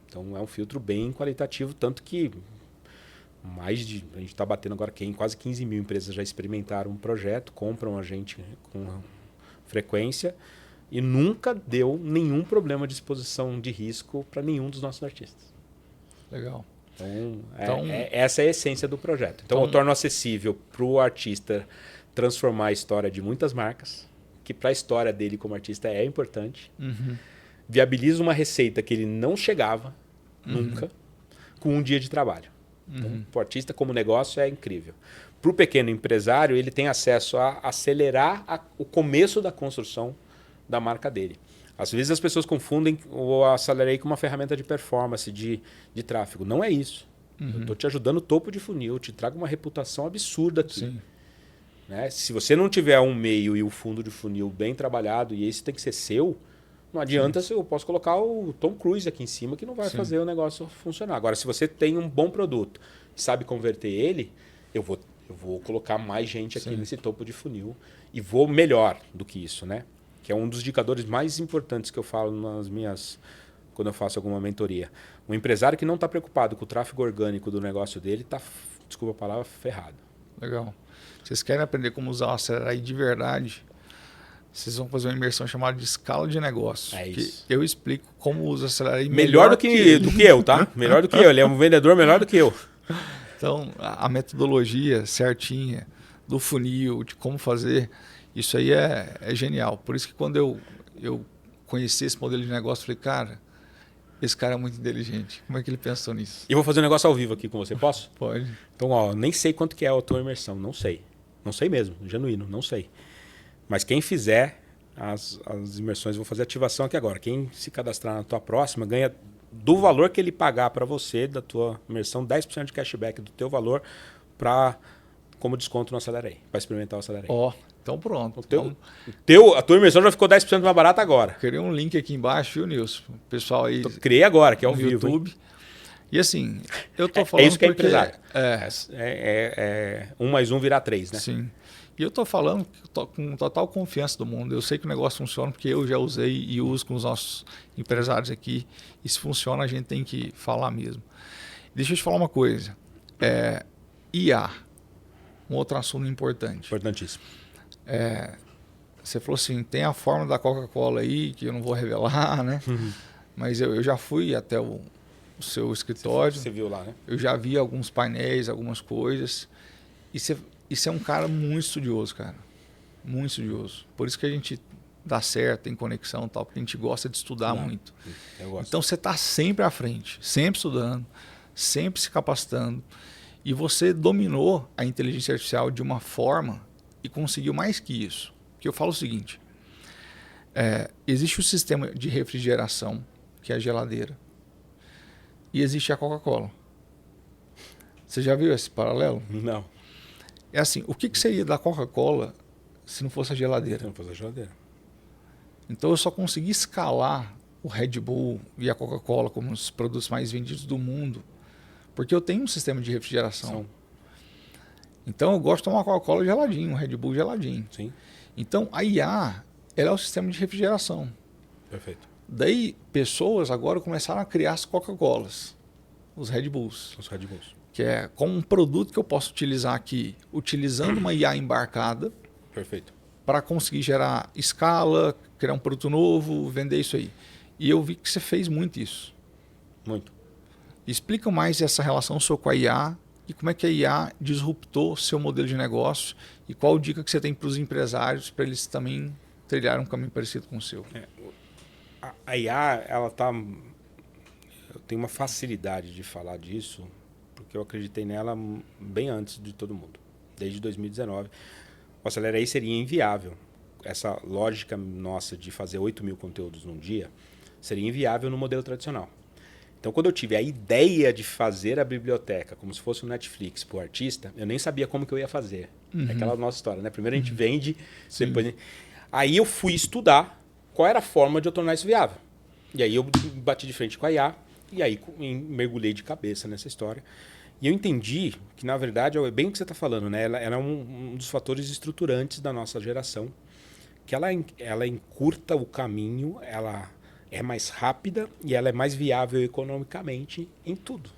Então, é um filtro bem qualitativo, tanto que a gente está batendo agora quase 15 mil empresas já experimentaram um projeto, compram a gente com frequência e nunca deu nenhum problema de exposição de risco para nenhum dos nossos artistas. Legal. Então, essa é a essência do projeto. Então eu torno acessível para o artista transformar a história de muitas marcas, que para a história dele como artista é importante. Viabiliza uma receita que ele não chegava nunca com um dia de trabalho. Então, para o artista como negócio é incrível. Para o pequeno empresário, ele tem acesso a acelerar o começo da construção da marca dele. Às vezes as pessoas confundem o Acelera Aí com uma ferramenta de performance, de tráfego. Não é isso. Eu estou te ajudando no topo de funil, te trago uma reputação absurda aqui. Né? Se você não tiver um meio e o fundo de funil bem trabalhado, e esse tem que ser seu, não adianta se eu posso colocar o Tom Cruise aqui em cima que não vai fazer o negócio funcionar. Agora, se você tem um bom produto e sabe converter ele, eu vou colocar mais gente aqui nesse topo de funil e vou melhor do que isso, né? Que é um dos indicadores mais importantes que eu falo quando eu faço alguma mentoria. Um empresário que não está preocupado com o tráfego orgânico do negócio dele está, desculpa a palavra, ferrado. Legal. Vocês querem aprender como usar o Acelera Aí de verdade? Vocês vão fazer uma imersão chamada de escala de negócio. É isso. Eu explico como usa o Acelera Aí melhor do que eu, tá? Melhor do que eu. Ele é um vendedor melhor do que eu. Então, a metodologia certinha do funil, de como fazer, isso aí é genial. Por isso que quando eu conheci esse modelo de negócio, falei, cara, esse cara é muito inteligente. Como é que ele pensou nisso? E vou fazer um negócio ao vivo aqui com você, posso? Pode. Então, nem sei quanto que é a tua imersão, não sei. Não sei mesmo, genuíno, não sei. Mas quem fizer as imersões, vou fazer ativação aqui agora. Quem se cadastrar na tua próxima ganha do valor que ele pagar para você, da tua imersão, 10% de cashback do teu valor como desconto no Acelera Aí, para experimentar o Acelera Aí. Então pronto. A tua imersão já ficou 10% mais barata agora. Criei um link aqui embaixo, viu, Nilson? O pessoal aí... Criei agora, que é ao vivo. YouTube. Hein? E assim, eu tô falando é isso que é porque... empresário. 1 mais 1 virar 3, né? Sim. E eu estou falando com total confiança do mundo. Eu sei que o negócio funciona porque eu já usei e uso com os nossos empresários aqui. E se funciona, a gente tem que falar mesmo. Deixa eu te falar uma coisa. IA, um outro assunto importante. Importantíssimo. Você falou assim, tem a fórmula da Coca-Cola aí, que eu não vou revelar, né? Mas eu já fui até o seu escritório. Você viu lá, né? Eu já vi alguns painéis, algumas coisas. E você é um cara muito estudioso, cara. Muito estudioso. Por isso que a gente dá certo, tem conexão e tal, porque a gente gosta de estudar muito. Eu gosto. Então você está sempre à frente, sempre estudando, sempre se capacitando. E você dominou a inteligência artificial de uma forma e conseguiu mais que isso. Porque eu falo o seguinte, Existe o sistema de refrigeração, que é a geladeira. E existe a Coca-Cola. Você já viu esse paralelo? Não. É assim, o que seria da Coca-Cola se não fosse a geladeira? Se não fosse a geladeira. Então eu só consegui escalar o Red Bull e a Coca-Cola como os produtos mais vendidos do mundo porque eu tenho um sistema de refrigeração. Então eu gosto de tomar Coca-Cola geladinho, um Red Bull geladinho. Sim. Então a IA, ela é o sistema de refrigeração. Perfeito. Daí pessoas agora começaram a criar as Coca-Colas, os Red Bulls. Os Red Bulls. Que é como um produto que eu posso utilizar aqui, utilizando uma IA embarcada. Perfeito. Para conseguir gerar escala, criar um produto novo, vender isso aí. E eu vi que você fez muito isso. Muito. Explica mais essa relação sua com a IA e como é que a IA disruptou seu modelo de negócio e qual dica que você tem para os empresários para eles também trilharem um caminho parecido com o seu. A IA, ela tá... Eu tenho uma facilidade de falar disso porque eu acreditei nela bem antes de todo mundo. Desde 2019. O Acelera.ai seria inviável. Essa lógica nossa de fazer 8.000 conteúdos num dia seria inviável no modelo tradicional. Então, quando eu tive a ideia de fazer a biblioteca como se fosse um Netflix para o artista, eu nem sabia como que eu ia fazer. É aquela nossa história, né? Primeiro a gente vende, depois... Aí eu fui estudar qual era a forma de eu tornar isso viável. E aí eu bati de frente com a IA e aí mergulhei de cabeça nessa história. E eu entendi que, na verdade, é bem o que você está falando, né? Ela é um dos fatores estruturantes da nossa geração, que ela encurta o caminho, ela é mais rápida e ela é mais viável economicamente em tudo.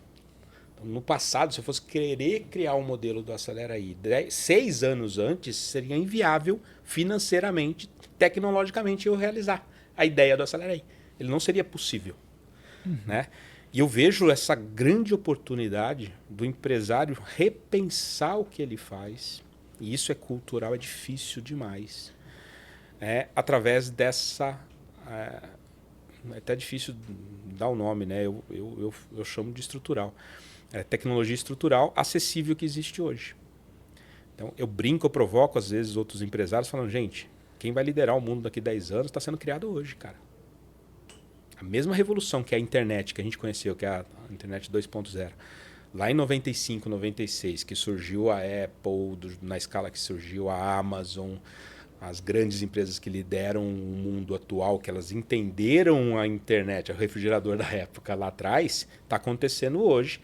Então, no passado, se eu fosse querer criar um modelo do Acelera.ai 6 anos antes, seria inviável financeiramente, tecnologicamente, eu realizar a ideia do Acelera.ai. Ele não seria possível, né? E eu vejo essa grande oportunidade do empresário repensar o que ele faz, e isso é cultural, é difícil demais, através dessa... É até difícil dar o nome, né? Eu chamo de estrutural. É tecnologia estrutural acessível que existe hoje. Então, eu brinco, eu provoco, às vezes, outros empresários falando, gente, quem vai liderar o mundo daqui a 10 anos está sendo criado hoje, cara. A mesma revolução que a internet que a gente conheceu, que é a internet 2.0, lá em 95, 96, que surgiu a Apple, na escala que surgiu a Amazon, as grandes empresas que lideram o mundo atual, que elas entenderam a internet, o refrigerador da época lá atrás, está acontecendo hoje.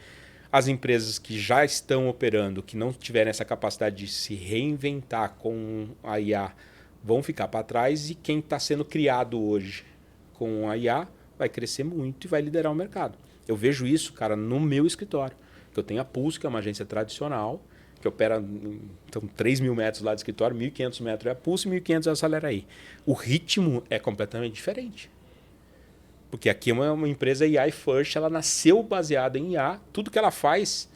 As empresas que já estão operando, que não tiverem essa capacidade de se reinventar com a IA, vão ficar para trás, e quem está sendo criado hoje com a IA vai crescer muito e vai liderar o mercado. Eu vejo isso, cara, no meu escritório. Eu tenho a Pulse, que é uma agência tradicional, que opera então, 3.000 metros lá de escritório, 1.500 metros é a Pulse e 1.500 é a Acelera.ai. O ritmo é completamente diferente. Porque aqui é uma empresa AI first, ela nasceu baseada em IA, tudo que ela faz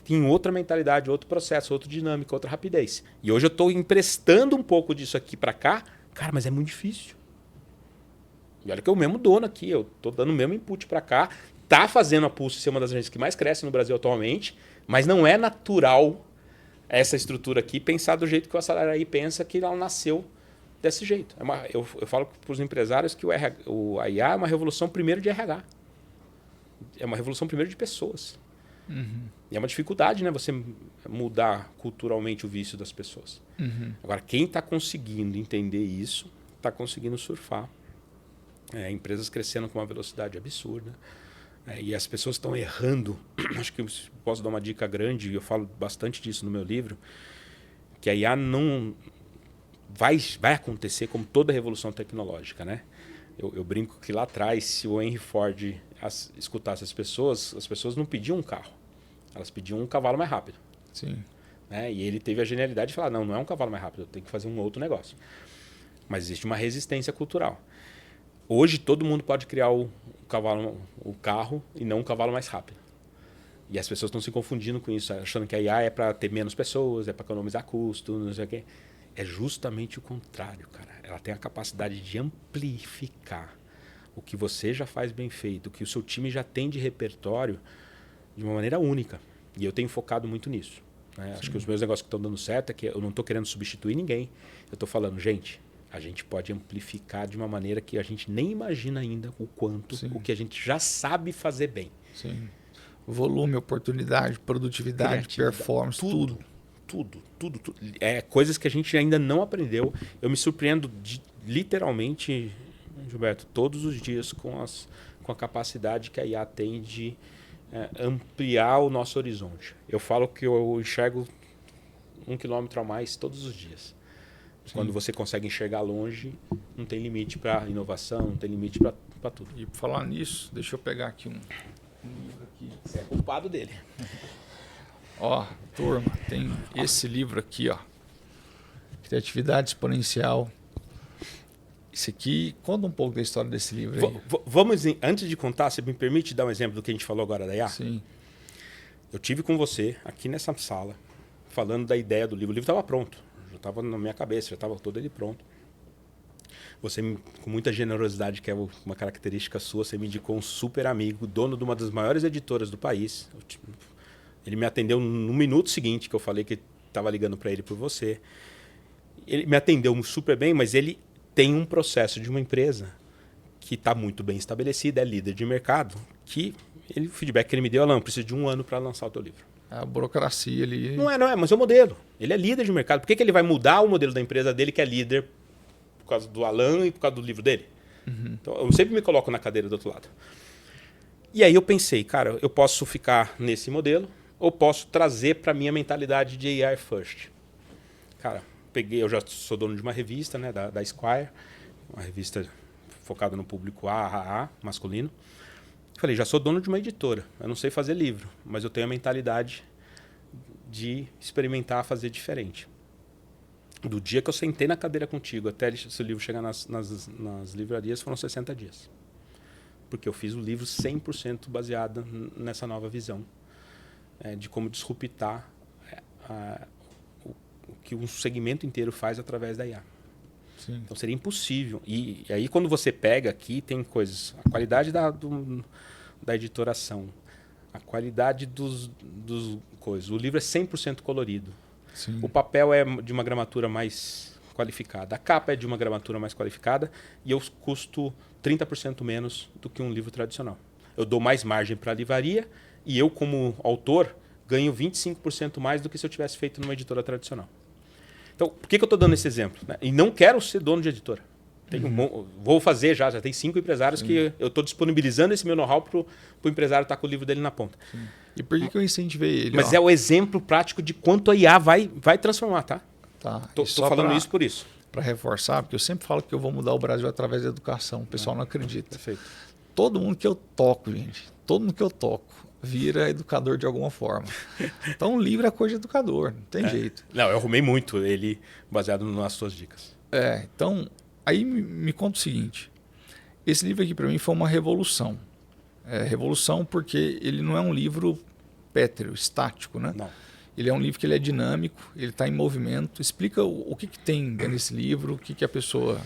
tem outra mentalidade, outro processo, outra dinâmica, outra rapidez. E hoje eu estou emprestando um pouco disso aqui para cá, cara, mas é muito difícil. E olha que eu mesmo dono aqui, eu estou dando o mesmo input para cá, tá fazendo a Pulse ser uma das agências que mais cresce no Brasil atualmente, mas não é natural essa estrutura aqui pensar do jeito que o Acelera.ai pensa, que ela nasceu desse jeito. Eu falo para os empresários que a IA é uma revolução primeiro de RH. É uma revolução primeiro de pessoas. E é uma dificuldade, né, você mudar culturalmente o vício das pessoas. Agora, quem está conseguindo entender isso, está conseguindo surfar. Empresas crescendo com uma velocidade absurda. E as pessoas estão errando. Acho que eu posso dar uma dica grande, eu falo bastante disso no meu livro, que a IA não vai acontecer como toda revolução tecnológica, né? Eu brinco que lá atrás, se o Henry Ford escutasse as pessoas não pediam um carro, elas pediam um cavalo mais rápido. Sim. Né? E ele teve a genialidade de falar, não é um cavalo mais rápido, eu tenho que fazer um outro negócio. Mas existe uma resistência cultural. Hoje todo mundo pode criar o carro e não um cavalo mais rápido. E as pessoas estão se confundindo com isso, achando que a IA é para ter menos pessoas, é para economizar custo, não sei o quê. É justamente o contrário, cara. Ela tem a capacidade de amplificar o que você já faz bem feito, o que o seu time já tem de repertório, de uma maneira única. E eu tenho focado muito nisso. Né? Acho que os meus negócios que estão dando certo é que eu não estou querendo substituir ninguém. Eu estou falando, gente, a gente pode amplificar de uma maneira que a gente nem imagina ainda o quanto, o que a gente já sabe fazer bem. Sim. Volume, oportunidade, produtividade, performance, tudo. Tudo. Coisas que a gente ainda não aprendeu. Eu me surpreendo literalmente, Gilberto, todos os dias com a capacidade que a IA tem de ampliar o nosso horizonte. Eu falo que eu enxergo 1 quilômetro a mais todos os dias. Sim. Quando você consegue enxergar longe, não tem limite para inovação, não tem limite para tudo. E por falar nisso, deixa eu pegar aqui um livro aqui. Você é culpado dele. Ó, turma, tem esse livro aqui, ó. Criatividade Exponencial. Esse aqui, conta um pouco da história desse livro aí. Vamos, antes de contar, você me permite dar um exemplo do que a gente falou agora da IA? Sim. Eu tive com você aqui nessa sala, falando da ideia do livro. O livro estava pronto, já estava na minha cabeça, já estava todo ele pronto. Você, com muita generosidade, que é uma característica sua, você me indicou um super amigo, dono de uma das maiores editoras do país. Ele me atendeu no minuto seguinte que eu falei que estava ligando para ele por você. Ele me atendeu super bem, mas ele tem um processo de uma empresa que está muito bem estabelecida, é líder de mercado, que o feedback que ele me deu, Alan, precisa de 1 ano para lançar o teu livro. A burocracia ali... Não é, mas é o modelo. Ele é líder de mercado. Por que ele vai mudar o modelo da empresa dele, que é líder, por causa do Alan e por causa do livro dele? Uhum. Então, eu sempre me coloco na cadeira do outro lado. E aí eu pensei, cara, eu posso ficar nesse modelo ou posso trazer para a minha mentalidade de AI First. Cara, eu já sou dono de uma revista, né, da Esquire, uma revista focada no público AAA, masculino. Falei, já sou dono de uma editora, eu não sei fazer livro, mas eu tenho a mentalidade de experimentar, fazer diferente. Do dia que eu sentei na cadeira contigo até esse livro chegar nas livrarias foram 60 dias. Porque eu fiz o livro 100% baseado nessa nova visão de como disruptar o que um segmento inteiro faz através da IA. Sim. Então seria impossível. E aí quando você pega aqui, tem coisas... A qualidade da editoração, a qualidade dos coisas. O livro é 100% colorido. Sim. O papel é de uma gramatura mais qualificada. A capa é de uma gramatura mais qualificada e eu custo 30% menos do que um livro tradicional. Eu dou mais margem para a livraria e eu, como autor, ganho 25% mais do que se eu tivesse feito numa editora tradicional. Então, por que eu estou dando esse exemplo? Né? E não quero ser dono de editora. Vou fazer já tem 5 empresários que eu estou disponibilizando esse meu know-how para o empresário estar com o livro dele na ponta. Sim. E por que eu incentivei ele? Mas é o exemplo prático de quanto a IA vai transformar, tá? Estou falando isso por isso. Para reforçar, porque eu sempre falo que eu vou mudar o Brasil através da educação. O pessoal não acredita. Perfeito. Todo mundo que eu toco, gente, vira educador de alguma forma. Então, o livro é coisa de educador, não tem jeito. Não, eu arrumei muito ele baseado nas suas dicas. Então, aí me conta o seguinte. Esse livro aqui para mim foi uma revolução. Revolução porque ele não é um livro pétreo, estático, né? Não. Ele é um livro que ele é dinâmico, ele está em movimento. Explica o que tem dentro desse livro, o que a pessoa...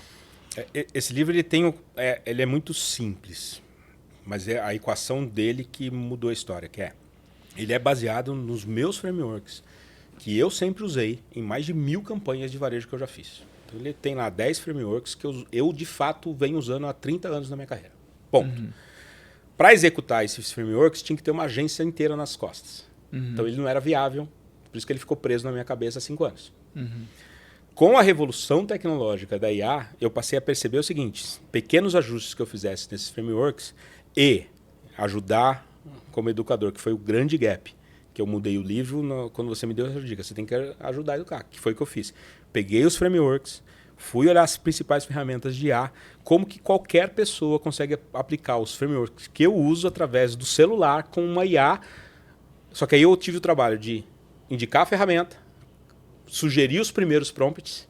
Esse livro ele é muito simples, mas é a equação dele que mudou a história, ele é baseado nos meus frameworks, que eu sempre usei em mais de 1000 campanhas de varejo que eu já fiz. Então, ele tem lá 10 frameworks que eu de fato venho usando há 30 anos na minha carreira. Ponto. Uhum. Para executar esses frameworks, tinha que ter uma agência inteira nas costas. Uhum. Então, ele não era viável, por isso que ele ficou preso na minha cabeça há 5 anos. Uhum. Com a revolução tecnológica da IA, eu passei a perceber o seguinte: pequenos ajustes que eu fizesse nesses frameworks e ajudar como educador, que foi o grande gap, que eu mudei o livro quando você me deu essa dica. Você tem que ajudar a educar, que foi o que eu fiz. Peguei os frameworks, fui olhar as principais ferramentas de IA, como que qualquer pessoa consegue aplicar os frameworks que eu uso através do celular com uma IA. Só que aí eu tive o trabalho de indicar a ferramenta, sugerir os primeiros prompts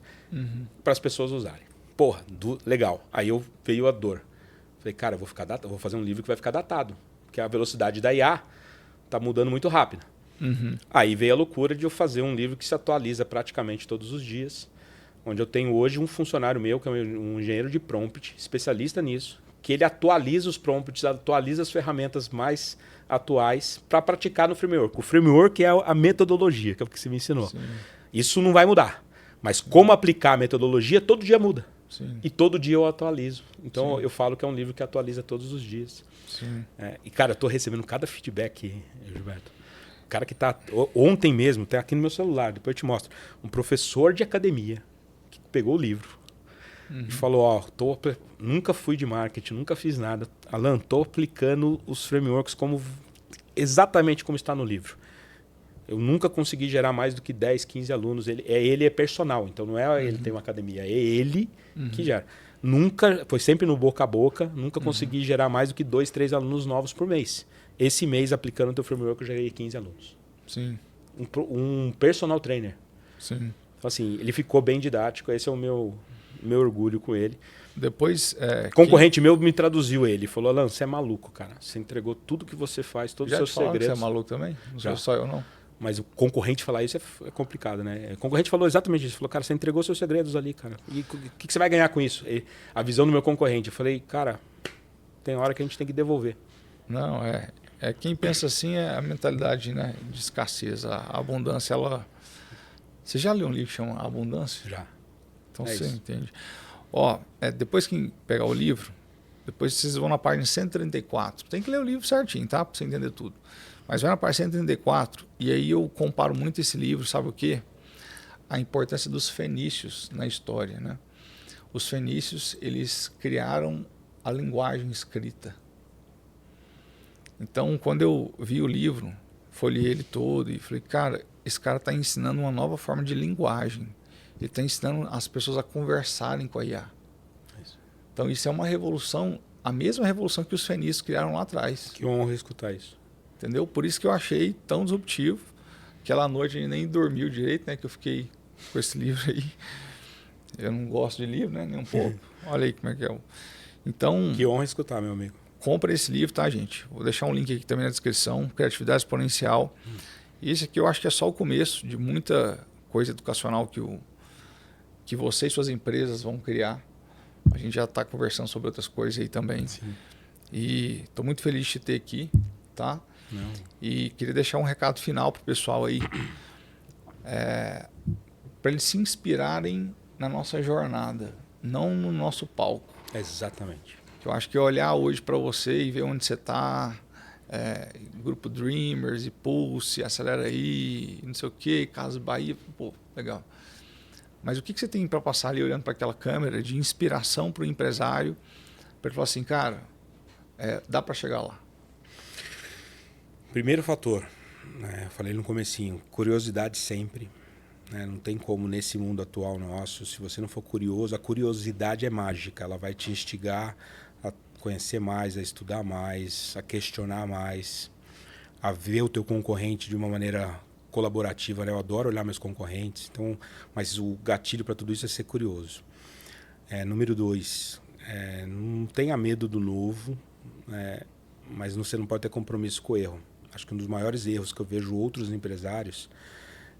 para as pessoas usarem. Porra, legal. Aí veio a dor. Falei, cara, eu vou fazer um livro que vai ficar datado, porque a velocidade da IA está mudando muito rápido. Uhum. Aí veio a loucura de eu fazer um livro que se atualiza praticamente todos os dias, onde eu tenho hoje um funcionário meu, que é um engenheiro de prompt, especialista nisso, que ele atualiza os prompts, atualiza as ferramentas mais atuais para praticar no framework. O framework é a metodologia, que é o que você me ensinou. Sim. Isso não vai mudar. Mas como aplicar a metodologia, todo dia muda. Sim. E todo dia eu atualizo. Então Sim. eu falo que é um livro que atualiza todos os dias. Sim. E, cara, eu tô recebendo cada feedback, Gilberto. O cara que tá... Ontem mesmo, tem aqui no meu celular, depois eu te mostro. Um professor de academia que pegou o livro e falou, ó, nunca fui de marketing, nunca fiz nada. Alan, tô aplicando os frameworks exatamente como está no livro. Eu nunca consegui gerar mais do que 10, 15 alunos. Ele é personal, então não é ele tem uma academia, é ele que gera. Nunca, foi sempre no boca a boca, nunca consegui gerar mais do que 2, 3 alunos novos por mês. Esse mês, aplicando o teu framework, eu gerei 15 alunos. Sim. Um personal trainer. Sim. Então, assim, ele ficou bem didático, esse é o meu orgulho com ele. Depois... Concorrente meu me traduziu ele, falou, Alan, você é maluco, cara. Você entregou tudo que você faz, todos os seus segredos. Já te falaram que você é maluco também? Não sou só eu, não. Mas o concorrente falar isso é complicado, né? O concorrente falou exatamente isso. Falou, cara, você entregou seus segredos ali, cara. E o que você vai ganhar com isso? A visão do meu concorrente. Eu falei, cara, tem hora que a gente tem que devolver. Não, quem pensa assim é a mentalidade, né, de escassez. A abundância, ela... Você já leu um livro que chama Abundância? Já. Então você entende. Ó, depois que pegar o livro, depois vocês vão na página 134. Tem que ler o livro certinho, tá? Pra você entender tudo. Mas vai na página 134 e aí eu comparo muito esse livro, sabe o quê? A importância dos fenícios na história, né? Os fenícios, eles criaram a linguagem escrita. Então, quando eu vi o livro, folhei ele todo e falei, cara, esse cara está ensinando uma nova forma de linguagem. Ele está ensinando as pessoas a conversarem com a IA. Então, isso é uma revolução, a mesma revolução que os fenícios criaram lá atrás. Que honra escutar isso. Entendeu? Por isso que eu achei tão disruptivo. Aquela noite a gente nem dormiu direito, né? Que eu fiquei com esse livro aí. Eu não gosto de livro, né? Nem um pouco. Olha aí como é que é. Então... Que honra escutar, meu amigo. Compra esse livro, tá, gente? Vou deixar um link aqui também na descrição. Criatividade Exponencial. Esse aqui eu acho que é só o começo de muita coisa educacional que você e suas empresas vão criar. A gente já está conversando sobre outras coisas aí também. Sim. E estou muito feliz de te ter aqui, tá? Não. E queria deixar um recado final para o pessoal aí, para eles se inspirarem na nossa jornada, não no nosso palco. Exatamente. Eu acho que olhar hoje para você e ver onde você está, Grupo Dreamers, e Pulse, Acelera aí, não sei o que, Casas Bahia, pô, legal. Mas o que você tem para passar ali olhando para aquela câmera de inspiração para o empresário, para ele falar assim, cara, dá para chegar lá? Primeiro fator, né, eu falei no comecinho, curiosidade sempre. Né, não tem como nesse mundo atual nosso, se você não for curioso, a curiosidade é mágica, ela vai te instigar a conhecer mais, a estudar mais, a questionar mais, a ver o teu concorrente de uma maneira colaborativa. Né? Eu adoro olhar meus concorrentes, então, mas o gatilho para tudo isso é ser curioso. Número 2, não tenha medo do novo, mas você não pode ter compromisso com o erro. Acho que um dos maiores erros que eu vejo outros empresários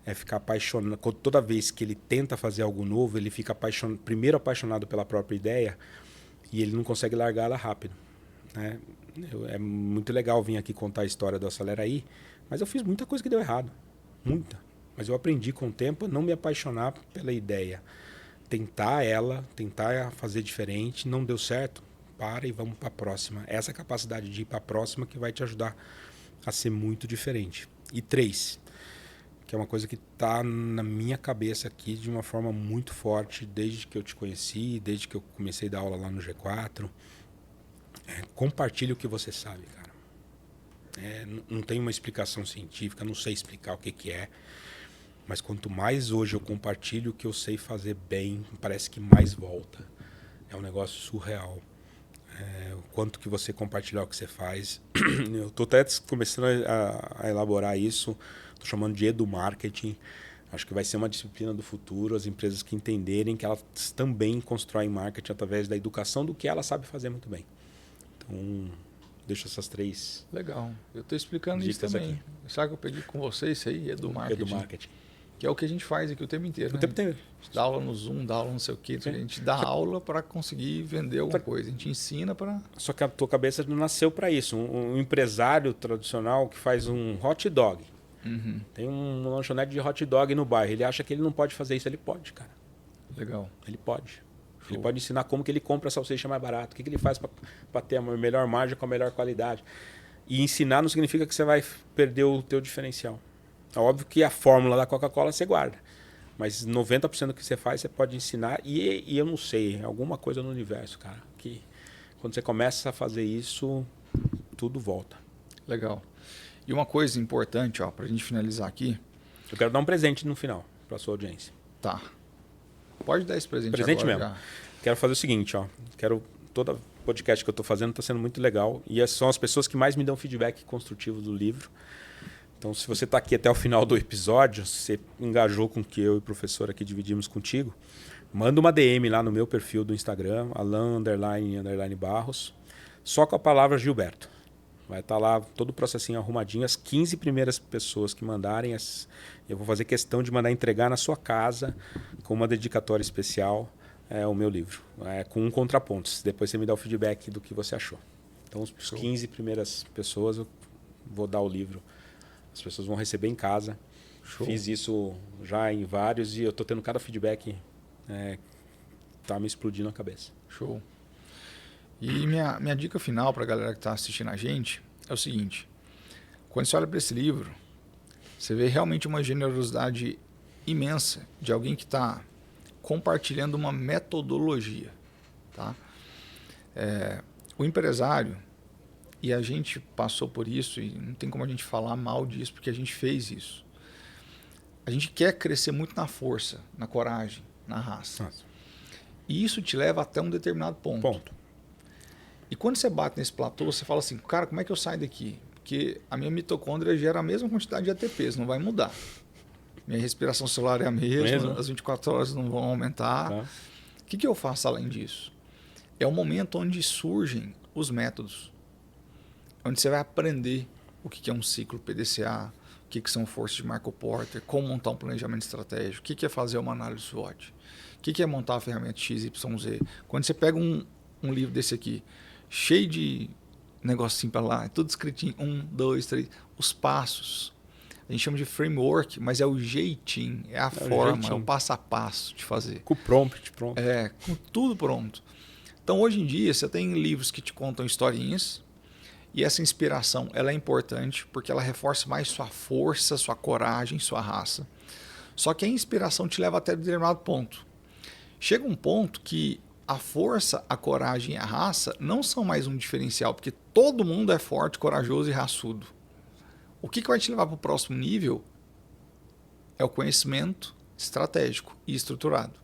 é ficar apaixonado. Toda vez que ele tenta fazer algo novo, ele fica primeiro apaixonado pela própria ideia e ele não consegue largá-la rápido. Né? É muito legal vir aqui contar a história do Acelera aí, mas eu fiz muita coisa que deu errado. Muita. Mas eu aprendi com o tempo a não me apaixonar pela ideia. Tentar fazer diferente, não deu certo, para e vamos para a próxima. Essa capacidade de ir para a próxima que vai te ajudar a ser muito diferente. E 3, que é uma coisa que está na minha cabeça aqui de uma forma muito forte desde que eu te conheci, desde que eu comecei a dar aula lá no G4. Compartilhe o que você sabe, cara. Não tem uma explicação científica, não sei explicar o que é, mas quanto mais hoje eu compartilho o que eu sei fazer bem, parece que mais volta. É um negócio surreal. O quanto que você compartilhar o que você faz. Eu estou até começando a elaborar isso. Estou chamando de edu-marketing. Acho que vai ser uma disciplina do futuro. As empresas que entenderem que elas também constroem marketing através da educação do que ela sabe fazer muito bem. Então, deixo essas 3. Legal. Eu estou explicando isso também. Aqui. Sabe que eu peguei com você isso aí? Edu-marketing. Edu-marketing. Que é o que a gente faz aqui o tempo inteiro. O tempo inteiro. A gente dá aula no Zoom, dá aula não sei o quê. A gente dá aula para conseguir vender alguma coisa. A gente ensina para... Só que a tua cabeça não nasceu para isso. Um empresário tradicional que faz um hot dog. Uhum. Tem um lanchonete de hot dog no bairro. Ele acha que ele não pode fazer isso. Ele pode, cara. Legal. Ele pode. Ele pode ensinar como que ele compra a salsicha mais barato, o que ele faz para ter a melhor margem com a melhor qualidade. E ensinar não significa que você vai perder o teu diferencial. É óbvio que a fórmula da Coca-Cola você guarda. Mas 90% do que você faz, você pode ensinar. E eu não sei, alguma coisa no universo, cara, que quando você começa a fazer isso, tudo volta. Legal. E uma coisa importante, ó, pra gente finalizar aqui. Eu quero dar um presente no final para sua audiência. Tá. Pode dar esse presente Presente agora, mesmo. já. Quero fazer o seguinte, ó. Todo podcast que eu estou fazendo está sendo muito legal. E são as pessoas que mais me dão feedback construtivo do livro. Então, se você está aqui até o final do episódio, você engajou com o que eu e o professor aqui dividimos contigo, manda uma DM lá no meu perfil do Instagram, Alan__Barros, só com a palavra Gilberto. Vai estar lá todo o processinho arrumadinho. As 15 primeiras pessoas que mandarem, eu vou fazer questão de mandar entregar na sua casa com uma dedicatória especial o meu livro, com um contraponto. Depois você me dá o feedback do que você achou. Então, os 15 primeiras pessoas eu vou dar o livro. As pessoas vão receber em casa. Show. Fiz isso já em vários e eu estou tendo cada feedback tá me explodindo a cabeça. Show. E minha dica final para a galera que está assistindo a gente é o seguinte. Quando você olha para esse livro, você vê realmente uma generosidade imensa de alguém que está compartilhando uma metodologia. Tá? O empresário, e a gente passou por isso, e não tem como a gente falar mal disso, porque a gente fez isso. A gente quer crescer muito na força, na coragem, na raça. Nossa. E isso te leva até um determinado ponto. E quando você bate nesse platô, você fala assim, cara, como é que eu saio daqui? Porque a minha mitocôndria gera a mesma quantidade de ATPs, não vai mudar. Minha respiração celular é a mesma, as 24 horas não vão aumentar. Tá. O que eu faço além disso? É o momento onde surgem os métodos. Onde você vai aprender o que é um ciclo PDCA, o que são forças de Marco Porter, como montar um planejamento estratégico, o que é fazer uma análise SWOT, o que é montar a ferramenta XYZ. Quando você pega um livro desse aqui, cheio de negocinho para lá, tudo escritinho, 1, 2, 3, os passos. A gente chama de framework, mas é o jeitinho, é a forma, é o passo a passo de fazer. Com o prompt pronto. Com tudo pronto. Então, hoje em dia, você tem livros que te contam historinhas, e essa inspiração ela é importante porque ela reforça mais sua força, sua coragem, sua raça. Só que a inspiração te leva até determinado ponto. Chega um ponto que a força, a coragem e a raça não são mais um diferencial, porque todo mundo é forte, corajoso e raçudo. O que vai te levar para o próximo nível é o conhecimento estratégico e estruturado.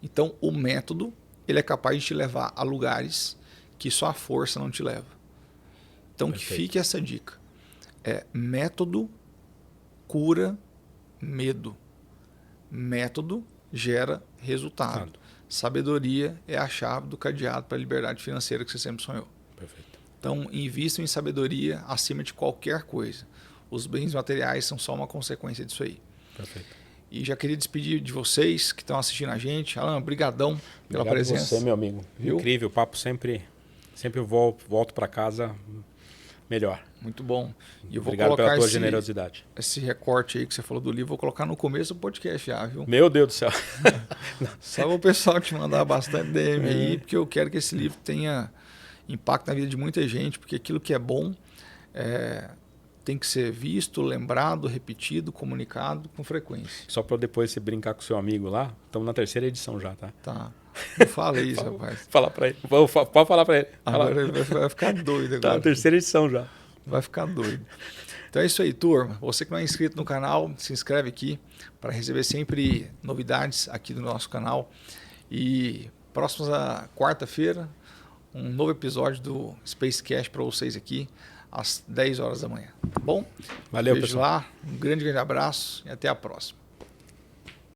Então, o método ele é capaz de te levar a lugares que só a força não te leva. Então, Perfeito. que fique essa dica. Método cura medo. Método gera resultado. Sabedoria é a chave do cadeado para a liberdade financeira que você sempre sonhou. Perfeito. Então, invistam em sabedoria acima de qualquer coisa. Os bens materiais são só uma consequência disso aí. Perfeito. E já queria despedir de vocês que estão assistindo a gente. Alan, brigadão pela presença. Você, meu amigo. Viu? Incrível, o papo sempre eu volto para casa melhor. Muito bom. E eu vou Obrigado colocar pela tua generosidade. esse recorte aí que você falou do livro, vou colocar no começo do podcast já, viu? Meu Deus do céu. Só o pessoal te mandar bastante DM aí, porque eu quero que esse livro tenha impacto na vida de muita gente, porque aquilo que é bom tem que ser visto, lembrado, repetido, comunicado com frequência. Só para depois você brincar com seu amigo lá, estamos na 3ª edição já, tá? Tá. Não fala isso, rapaz. Fala para ele. Pode falar para ele. Agora ele vai ficar doido. Tá na 3ª edição já. Vai ficar doido. Então é isso aí, turma. Você que não é inscrito no canal, se inscreve aqui para receber sempre novidades aqui do nosso canal. E próxima quarta-feira, um novo episódio do Space Cash para vocês aqui, às 10 horas da manhã. Tá bom? Valeu, Beijo pessoal. lá, um grande abraço e até a próxima.